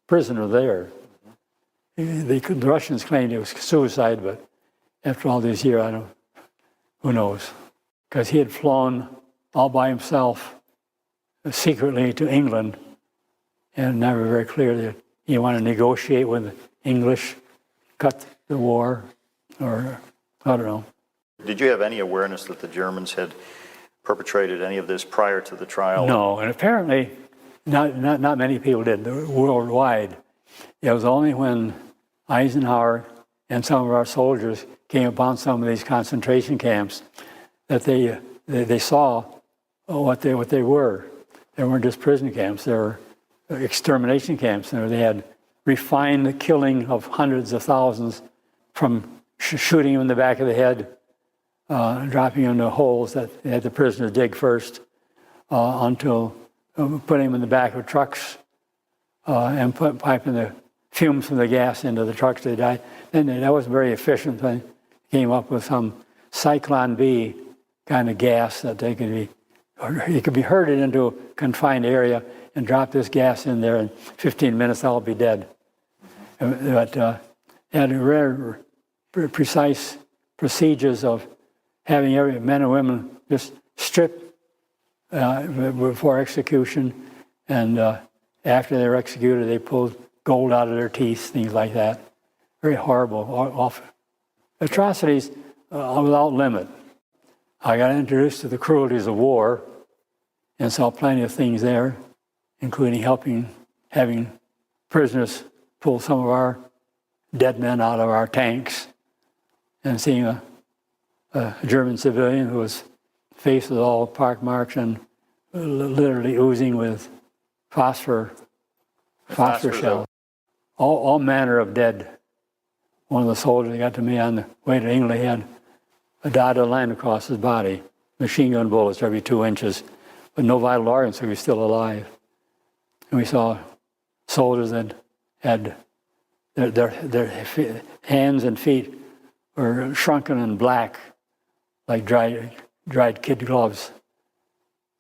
A: prisoner there. The Russians claimed it was suicide, but after all these years, who knows? Because he had flown all by himself secretly to England, and never very clear that he wanted to negotiate with the English, cut the war, or I don't know.
D: Did you have any awareness that the Germans had perpetrated any of this prior to the trial?
A: No, and apparently not many people did worldwide. It was only when Eisenhower and some of our soldiers came upon some of these concentration camps that they saw what they were. They weren't just prison camps; they were extermination camps. They had refined the killing of hundreds of thousands, from shooting them in the back of the head, dropping into holes that they had the prisoners dig first, until putting them in the back of trucks and piping the fumes from the gas into the trucks. They died. Then that wasn't very efficient. They came up with some Cyclone B kind of gas that it could be herded into a confined area and drop this gas in there. In 15 minutes, they'll all be dead. But they had very precise procedures of having every men and women just stripped before execution, and after they were executed, they pulled gold out of their teeth, things like that. Very horrible, awful. Atrocities without limit. I got introduced to the cruelties of war and saw plenty of things there, including having prisoners pull some of our dead men out of our tanks, and seeing a German civilian who was face with all pock marks and literally oozing with phosphor shells. All manner of dead. One of the soldiers got to me on the way to England. He had a dotted line across his body, machine gun bullets every 2 inches, but no vital organs, so he was still alive. And we saw soldiers that had their hands and feet were shrunken and black, like dried kid gloves.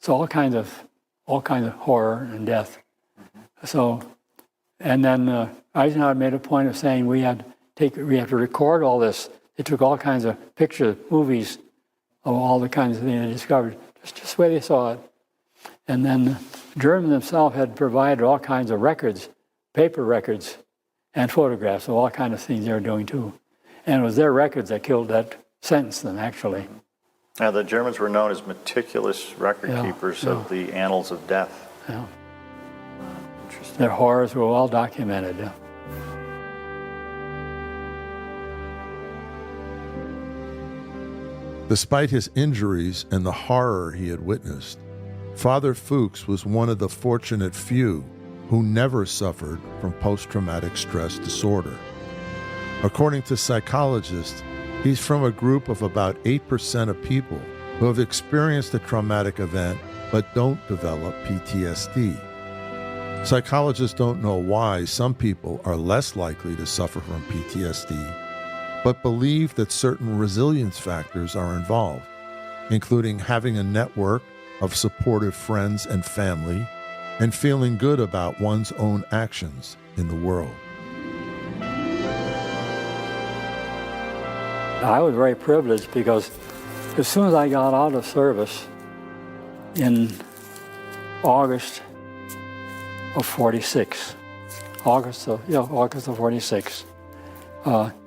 A: So all kinds of horror and death. So, and then Eisenhower made a point of saying we have to record all this. They took all kinds of pictures, movies of all the kinds of things they discovered, just the way they saw it. And then the Germans themselves had provided all kinds of records, paper records, and photographs of all kinds of things they were doing too. And it was their records that sentenced them, actually.
D: Now, the Germans were known as meticulous record keepers of the annals of death.
A: Yeah.
D: Interesting.
A: Their horrors were well documented. Yeah.
B: Despite his injuries and the horror he had witnessed, Father Fuchs was one of the fortunate few who never suffered from post-traumatic stress disorder. According to psychologists, he's from a group of about 8% of people who have experienced a traumatic event but don't develop PTSD. Psychologists don't know why some people are less likely to suffer from PTSD, but believe that certain resilience factors are involved, including having a network of supportive friends and family, and feeling good about one's own actions in the world.
A: I was very privileged because as soon as I got out of service in August of 46, August of 46,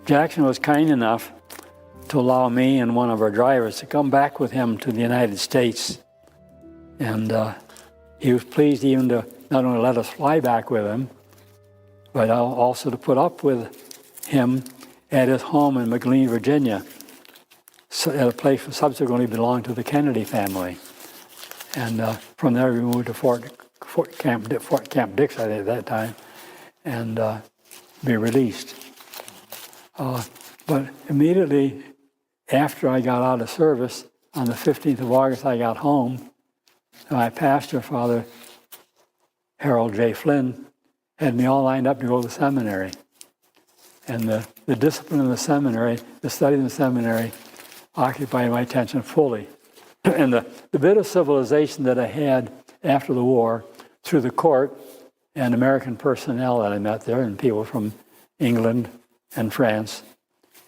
A: Jackson was kind enough to allow me and one of our drivers to come back with him to the United States. And he was pleased even to not only let us fly back with him, but also to put up with him at his home in McLean, Virginia, at a place that subsequently belonged to the Kennedy family. And from there we moved to Fort Camp Dix, I think, at that time, and be released. But immediately after I got out of service, on the 15th of August, I got home. My pastor, Father Harold J. Flynn, had me all lined up to go to the seminary. And the discipline in the seminary, the study in the seminary, occupied my attention fully. And the bit of civilization that I had after the war, through the court and American personnel that I met there, and people from England and France,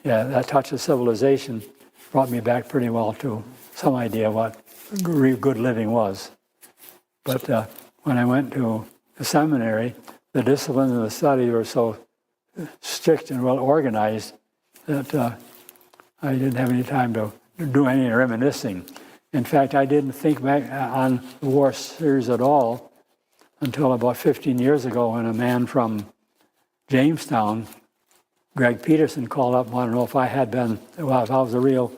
A: that touch of civilization brought me back pretty well to some idea what good living was. But when I went to the seminary, the disciplines and the study were so strict and well organized that I didn't have any time to do any reminiscing. In fact, I didn't think back on the war series at all until about 15 years ago when a man from Jamestown, Greg Peterson, called up and wanted to know if I was a real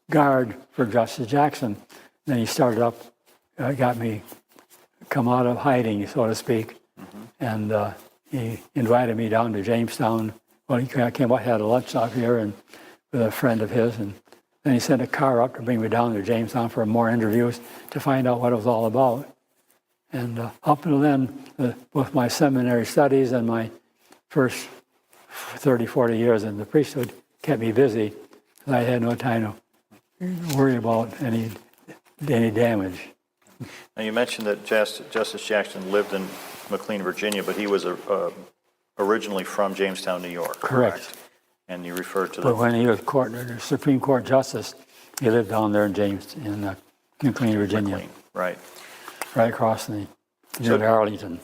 A: guard for Justice Jackson. Then he started up, got me come out of hiding, so to speak, and he invited me down to Jamestown. Well, he came up, had a lunch out here and with a friend of his, and then he sent a car up to bring me down to Jamestown for more interviews to find out what it was all about. And up until then, with my seminary studies and my first 30, 40 years in the priesthood kept me busy. I had no time to worry about any damage.
D: Now you mentioned that Justice Jackson lived in McLean, Virginia, but he was originally from Jamestown, New York.
A: Correct.
D: And you referred to
A: But when he was Supreme Court Justice, he lived down there in McLean, Virginia.
D: McLean, right.
A: Right across the Arlington.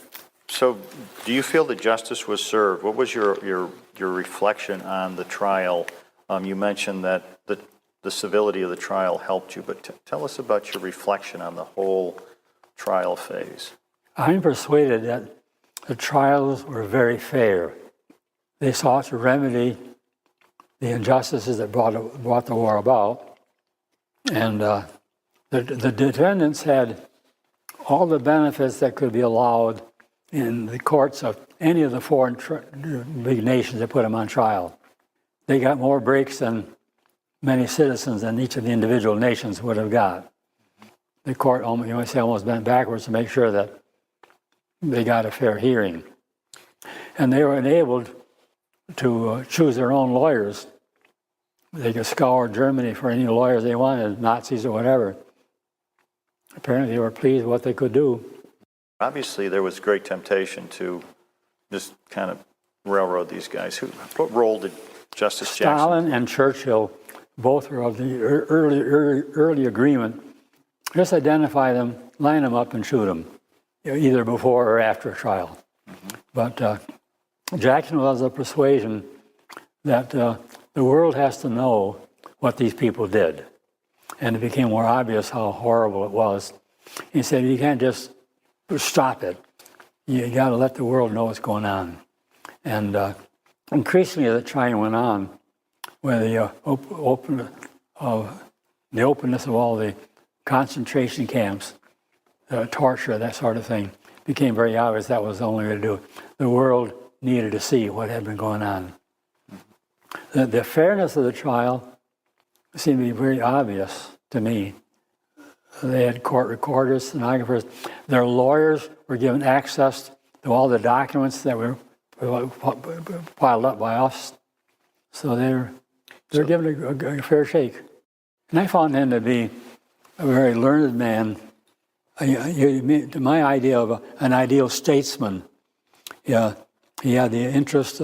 D: So do you feel that justice was served? What was your reflection on the trial? You mentioned that the civility of the trial helped you, but tell us about your reflection on the whole trial phase.
A: I'm persuaded that the trials were very fair. They sought to remedy the injustices that brought the war about, and the defendants had all the benefits that could be allowed in the courts of any of the foreign big nations that put them on trial. They got more breaks than many citizens in each of the individual nations would have got. The court, almost bent backwards to make sure that they got a fair hearing. And they were enabled to choose their own lawyers. They could scour Germany for any lawyers they wanted, Nazis or whatever. Apparently they were pleased with what they could do.
D: Obviously, there was great temptation to just kind of railroad these guys. What role did Justice Jackson?
A: Stalin and Churchill both were of the early agreement. Just identify them, line them up, and shoot them, either before or after a trial. But Jackson was of persuasion that the world has to know what these people did. And it became more obvious how horrible it was. He said, you can't just stop it. You got to let the world know what's going on. And increasingly, the trial went on, where the openness of all the concentration camps, torture, that sort of thing, became very obvious that was the only way to do it. The world needed to see what had been going on. The fairness of the trial seemed to be very obvious to me. They had court recorders, stenographers. Their lawyers were given access to all the documents that were piled up by us. So they're given a fair shake. And I found him to be a very learned man. To my idea of an ideal statesman, yeah, he had the interest,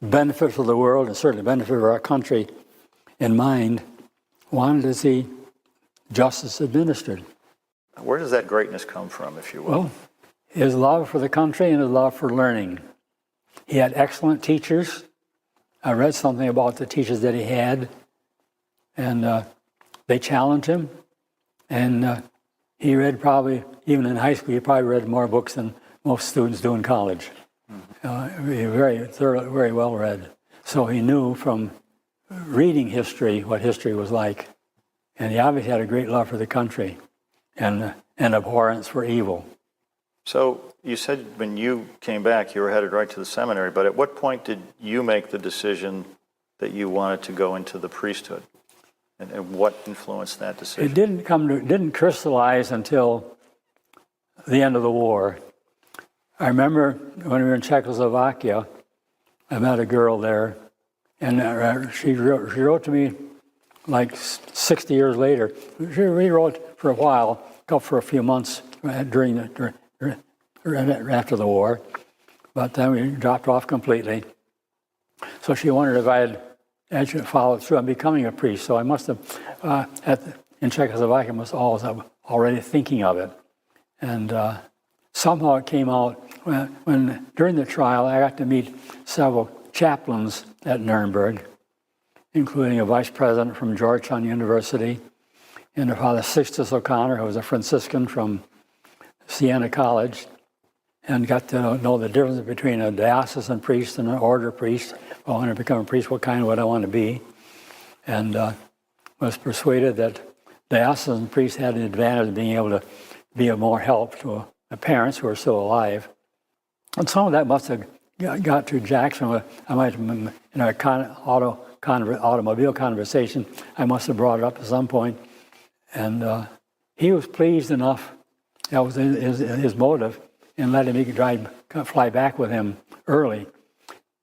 A: benefit for the world, and certainly benefit for our country in mind, wanted to see justice administered.
D: Where does that greatness come from, if you will?
A: Well, his love for the country and his love for learning. He had excellent teachers. I read something about the teachers that he had, and they challenged him. And he read probably, even in high school, he probably read more books than most students do in college. Very thorough, very well read. So he knew from reading history what history was like. And he obviously had a great love for the country and an abhorrence for evil.
D: So you said when you came back, you were headed right to the seminary, but at what point did you make the decision that you wanted to go into the priesthood? And what influenced that decision?
A: It didn't crystallize until the end of the war. I remember when we were in Czechoslovakia, I met a girl there, and she wrote to me like 60 years later. She rewrote for a while, for a few months after the war, but then we dropped off completely. So she wondered if I had actually followed through on becoming a priest. So I must have, in Czechoslovakia, must always have already thinking of it. And somehow it came out when during the trial, I got to meet several chaplains at Nuremberg, including a vice president from Georgetown University, and a Father Sixtus O'Connor, who was a Franciscan from Siena College, and got to know the difference between a diocesan priest and an order priest. Well, when I become a priest, what kind would I want to be? And was persuaded that diocesan priests had the advantage of being able to be of more help to the parents who are still alive. And some of that must have got to Jackson. I might have, in our automobile conversation, I must have brought it up at some point. And he was pleased enough, that was his motive, in letting me fly back with him early.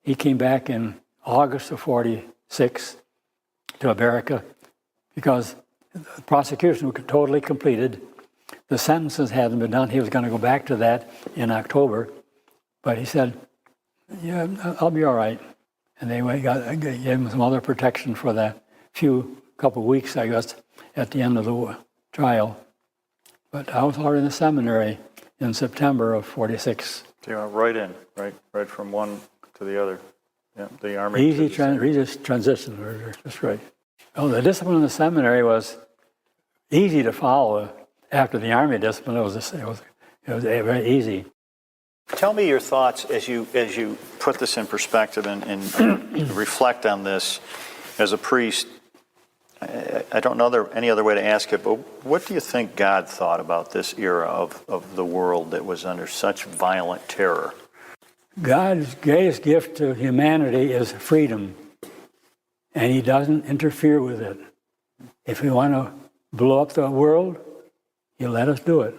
A: He came back in August of 46 to America because the prosecution was totally completed. The sentences hadn't been done. He was going to go back to that in October. But he said, yeah, I'll be all right. And they gave him some other protection for that couple of weeks, I guess, at the end of the trial. But I was already in the seminary in September of 46.
D: So you went right in, right from one to the other. Yeah, the army.
A: Easy transition, that's right. Oh, the discipline in the seminary was easy to follow. After the army discipline, it was very easy.
D: Tell me your thoughts as you put this in perspective and reflect on this as a priest. I don't know any other way to ask it, but what do you think God thought about this era of the world that was under such violent terror?
A: God's greatest gift to humanity is freedom, and he doesn't interfere with it. If we want to blow up the world, he'll let us do it.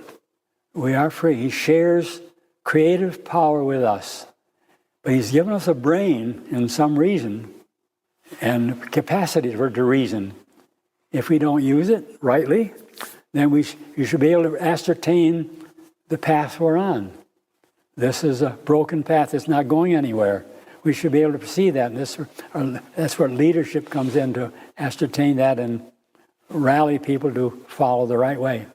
A: We are free. He shares creative power with us, but he's given us a brain and some reason and capacity to reason. If we don't use it rightly, then you should be able to ascertain the path we're on. This is a broken path. It's not going anywhere. We should be able to see that. And that's where leadership comes in, to ascertain that and rally people to follow the right way.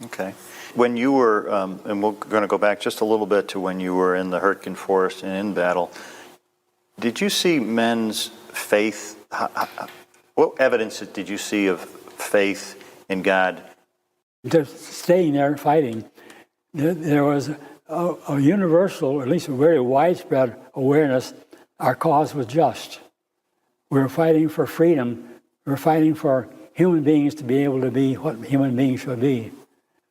D: Okay. When you were, and we're going to go back just a little bit to when you were in the Huertgen forest and in battle, did you see men's faith? What evidence did you see of faith in God?
A: Just staying there fighting, there was a universal, or at least a very widespread awareness our cause was just. We were fighting for freedom. We were fighting for human beings to be able to be what human beings should be.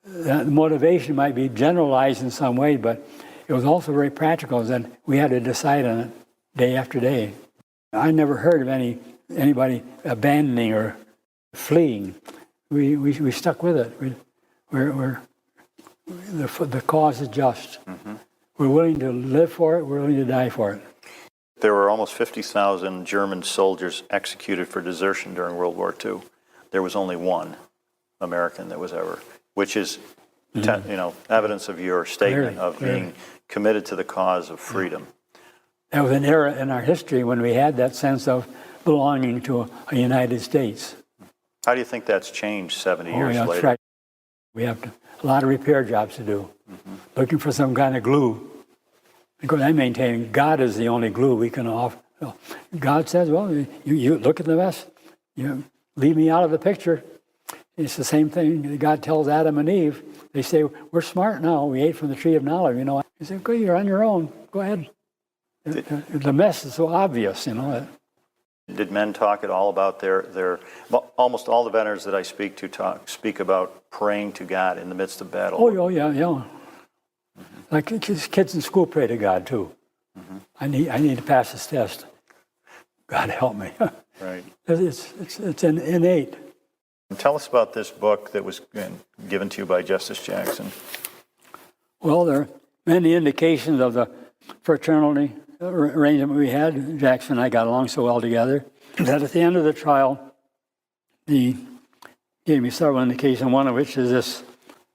A: The motivation might be generalized in some way, but it was also very practical, that we had to decide on it day after day. I never heard of anybody abandoning or fleeing. We stuck with it. The cause is just. Mm-hmm. We're willing to live for it. We're willing to die for it.
D: There were almost 50,000 German soldiers executed for desertion during World War II. There was only one American that was ever, which is, evidence of your statement of being committed to the cause of freedom.
A: There was an era in our history when we had that sense of belonging to a United States.
D: How do you think that's changed 70 years
A: that's
D: later?
A: right. We have a lot of repair jobs to do. Looking for some kind of glue. Because I maintain God is the only glue we can offer. God says, well, you look at the mess. You leave me out of the picture. It's the same thing that God tells Adam and Eve. They say, we're smart now. We ate from the tree of knowledge. He said, okay, you're on your own. Go ahead. The mess is so obvious,
D: Did men talk at all about almost all the veterans that I speak to speak about praying to God in the midst of battle?
A: Oh, yeah. Like kids in school pray to God too. I need to pass this test. God help me.
D: Right.
A: It's an innate.
D: Tell us about this book that was given to you by Justice Jackson.
A: Well, there are many indications of the fraternity arrangement we had. Jackson and I got along so well together that at the end of the trial, he gave me several indications, one of which is this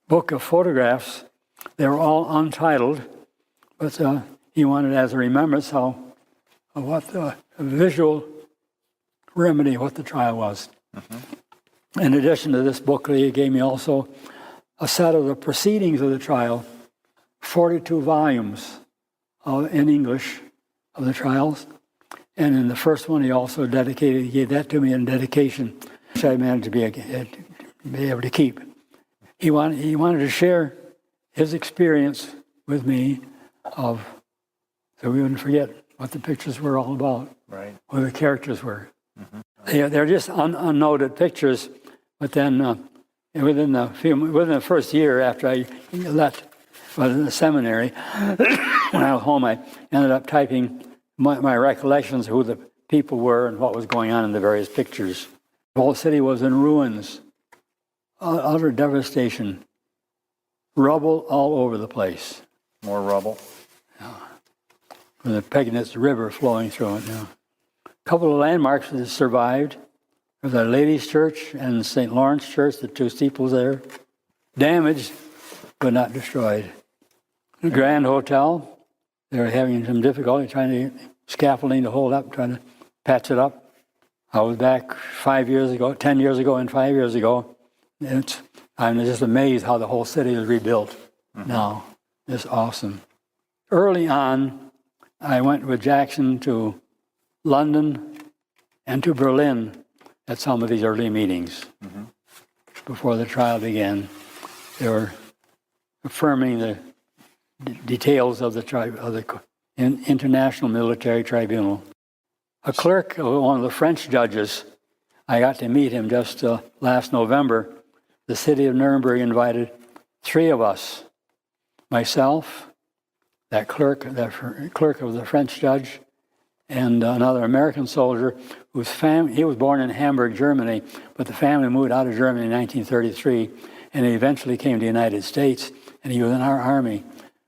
A: book of photographs. They were all untitled, but he wanted as a remembrance of what the visual remedy, what the trial was. In addition to this booklet, he gave me also a set of the proceedings of the trial, 42 volumes in English of the trials. And in the first one, he gave that to me in dedication, which I managed to be able to keep. He wanted to share his experience with me so we wouldn't forget what the pictures were all about,
D: right?
A: Who the characters were. They're just unnoted pictures, but then within the first year after I left the seminary, when I was home, I ended up typing my recollections of who the people were and what was going on in the various pictures. The whole city was in ruins, utter devastation, rubble all over the place.
D: More rubble?
A: Yeah. With the Pegnitz River flowing through it. Yeah. A couple of landmarks that survived. There's Our Lady's Church and St. Lawrence Church, the two steeples there. Damaged, but not destroyed. The Grand Hotel, they were having some difficulty trying to get scaffolding to hold up, trying to patch it up. I was back 10 years ago, and 5 years ago. I'm just amazed how the whole city is rebuilt now. It's awesome. Early on, I went with Jackson to London and to Berlin at some of these early meetings. Before the trial began, they were affirming the details of the International Military Tribunal. A clerk of one of the French judges, I got to meet him just last November. The city of Nuremberg invited 3 of us, myself, that clerk of the French judge, and another American soldier whose family, he was born in Hamburg, Germany, but the family moved out of Germany in 1933, and he eventually came to the United States, and he was in our army.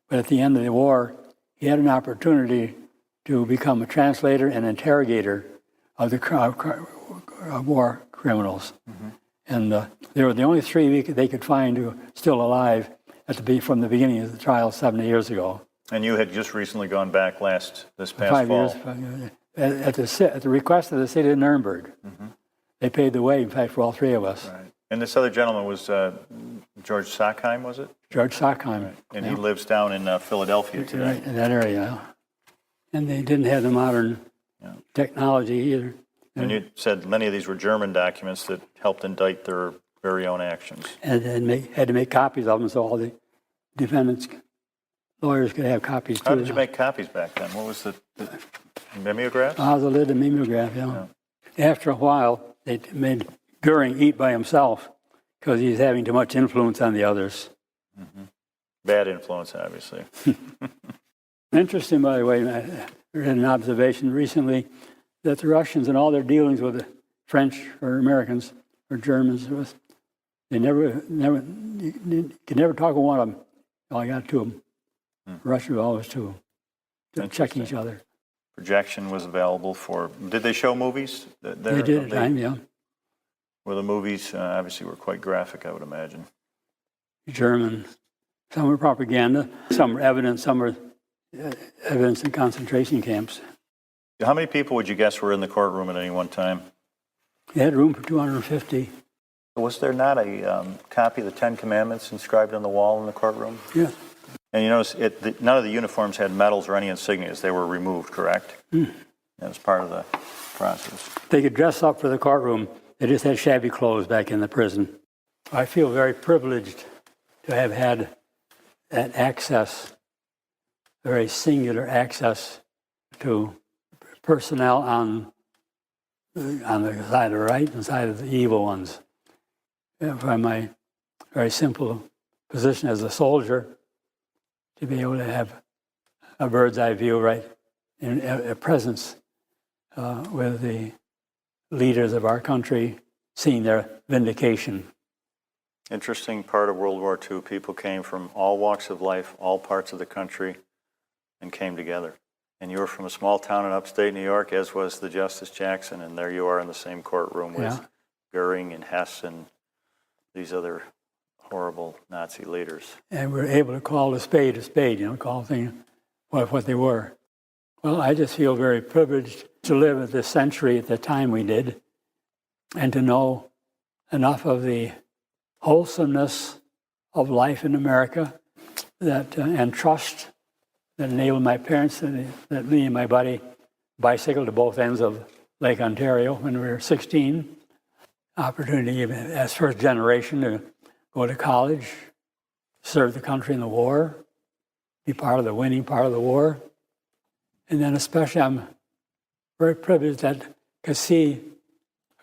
A: But at the end of the war, he had an opportunity to become a translator and interrogator of the war criminals. And they were the only 3 they could find who were still alive from the beginning of the trial 70 years ago.
D: And you had just recently gone back this past
A: 5
D: fall.
A: years. At the request of the city of Nuremberg. They paid the way, in fact, for all 3 of us.
D: Right. And this other gentleman was George Sackheim, was it?
A: George Sackheim.
D: Right. And he lives down in Philadelphia today.
A: Right, in that area. And they didn't have the modern technology either.
D: And you said many of these were German documents that helped indict their very own actions.
A: And had to make copies of them so all the defendants, lawyers could have copies too.
D: How did you make copies back then? What was the mimeograph?
A: The little mimeograph, yeah. After a while, they made Goering eat by himself because he's having too much influence on the others.
D: Bad influence, obviously.
A: Interesting, by the way, I had an observation recently that the Russians and all their dealings with the French or Americans or Germans, you could never talk with one of them. All you got 2 of them. Russian always to check each other.
D: Projection was available for, did they show movies?
A: They did at the time, yeah.
D: Well, the movies obviously were quite graphic, I would imagine.
A: German. Some were propaganda, some were evidence, some were evidence in concentration camps.
D: How many people would you guess were in the courtroom at any one time?
A: They had room for 250.
D: Was there not a copy of the Ten Commandments inscribed on the wall in the courtroom?
A: Yes.
D: And you notice none of the uniforms had medals or any insignias. They were removed, correct? That was part of the process.
A: They could dress up for the courtroom. They just had shabby clothes back in the prison. I feel very privileged to have had that access, very singular access to personnel on the side of the right and side of the evil ones. From my very simple position as a soldier, to be able to have a bird's eye view, right, in a presence with the leaders of our country, seeing their vindication.
D: Interesting part of World War II. People came from all walks of life, all parts of the country, and came together. And you were from a small town in upstate New York, as was the Justice Jackson, and there you are in the same courtroom with Goering and Hess and these other horrible Nazi leaders.
A: And we were able to call a spade, call things what they were. Well, I just feel very privileged to live at this century at the time we did, and to know enough of the wholesomeness of life in America that and trust that enabled my parents, that me and my buddy bicycled to both ends of Lake Ontario when we were 16. Opportunity as first generation to go to college, serve the country in the war, be part of the winning part of the war. And then especially I'm very privileged that I could see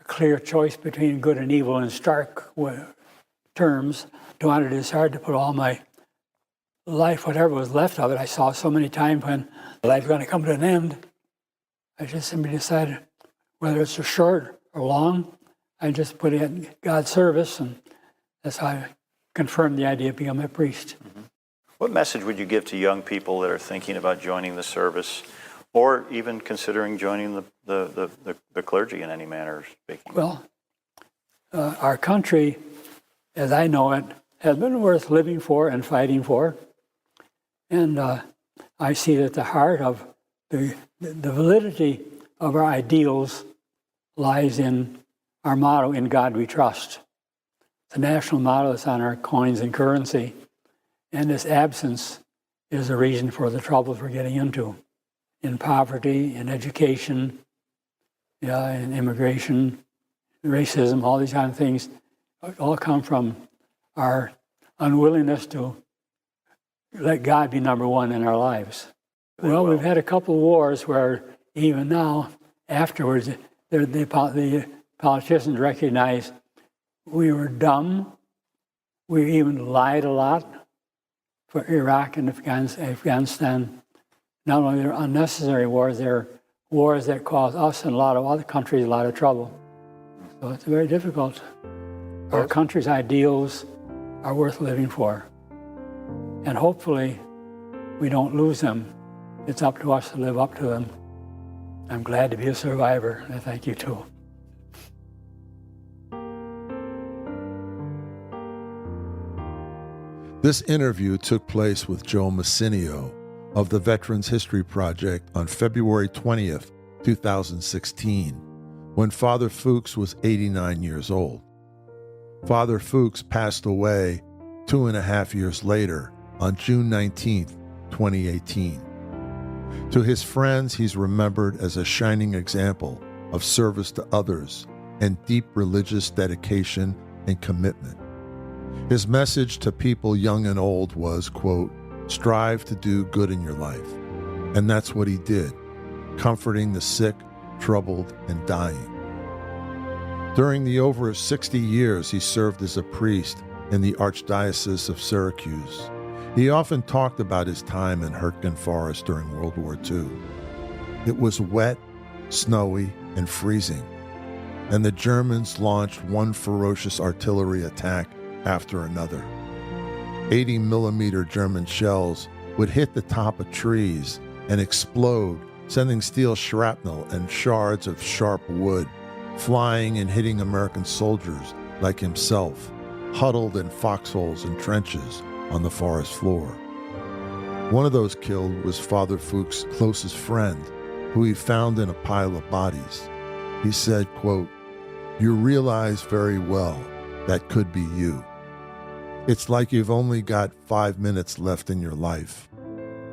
A: a clear choice between good and evil in stark terms. To honor it's hard to put all my life, whatever was left of it, I saw so many times when life's going to come to an end. I just simply decided, whether it's a short or long, I just put it in God's service, and that's how I confirmed the idea of becoming a priest.
D: Mm-hmm. What message would you give to young people that are thinking about joining the service, or even considering joining the clergy in any manner of speaking?
A: Well, our country, as I know it, has been worth living for and fighting for. And I see that the heart of the validity of our ideals lies in our motto, "In God We Trust." The national motto is on our coins and currency. And this absence is the reason for the troubles we're getting into. In poverty, in education, in immigration, racism, all these kind of things, all come from our unwillingness to let God be number one in our lives. Well, we've had a couple of wars where even now, afterwards, the politicians recognize we were dumb. We even lied a lot for Iraq and Afghanistan. Not only they're unnecessary wars, they're wars that cause us and a lot of other countries a lot of trouble. So it's very difficult. Our country's ideals are worth living for. And hopefully we don't lose them. It's up to us to live up to them. I'm glad to be a survivor, and I thank you too.
B: This interview took place with Joe Massinio of the Veterans History Project on February 20th, 2016, when Father Fuchs was 89 years old. Father Fuchs passed away 2.5 years later on June 19th, 2018. To his friends, he's remembered as a shining example of service to others and deep religious dedication and commitment. His message to people young and old was, quote, "Strive to do good in your life." And that's what he did, comforting the sick, troubled, and dying. During the over 60 years he served as a priest in the Archdiocese of Syracuse, he often talked about his time in Huertgen Forest during World War II. It was wet, snowy, and freezing, and the Germans launched one ferocious artillery attack after another. 80-millimeter German shells would hit the top of trees and explode, sending steel shrapnel and shards of sharp wood flying and hitting American soldiers like himself, huddled in foxholes and trenches on the forest floor. One of those killed was Father Fuchs' closest friend, who he found in a pile of bodies. He said, quote, "You realize very well that could be you. It's like you've only got 5 minutes left in your life.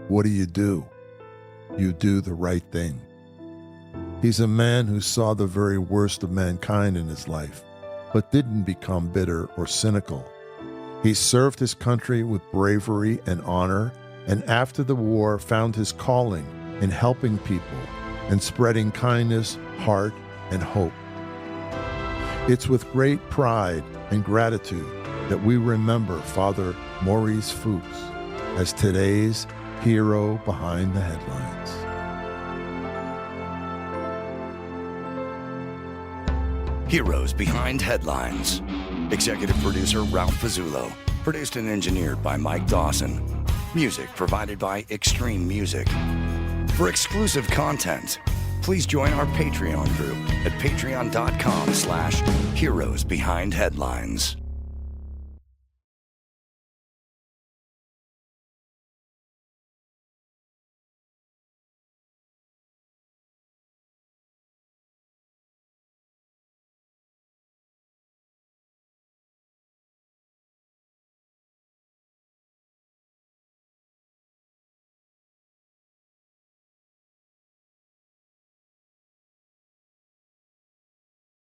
B: What do? You do the right thing." He's a man who saw the very worst of mankind in his life, but didn't become bitter or cynical. He served his country with bravery and honor, and after the war found his calling in helping people and spreading kindness, heart, and hope. It's with great pride and gratitude that we remember Father Moritz Fuchs as today's hero behind the headlines.
C: Heroes Behind Headlines. Executive producer Ralph Pizzullo. Produced and engineered by Mike Dawson. Music provided by Extreme Music. For exclusive content, please join our Patreon group at patreon.com/heroesbehindheadlines.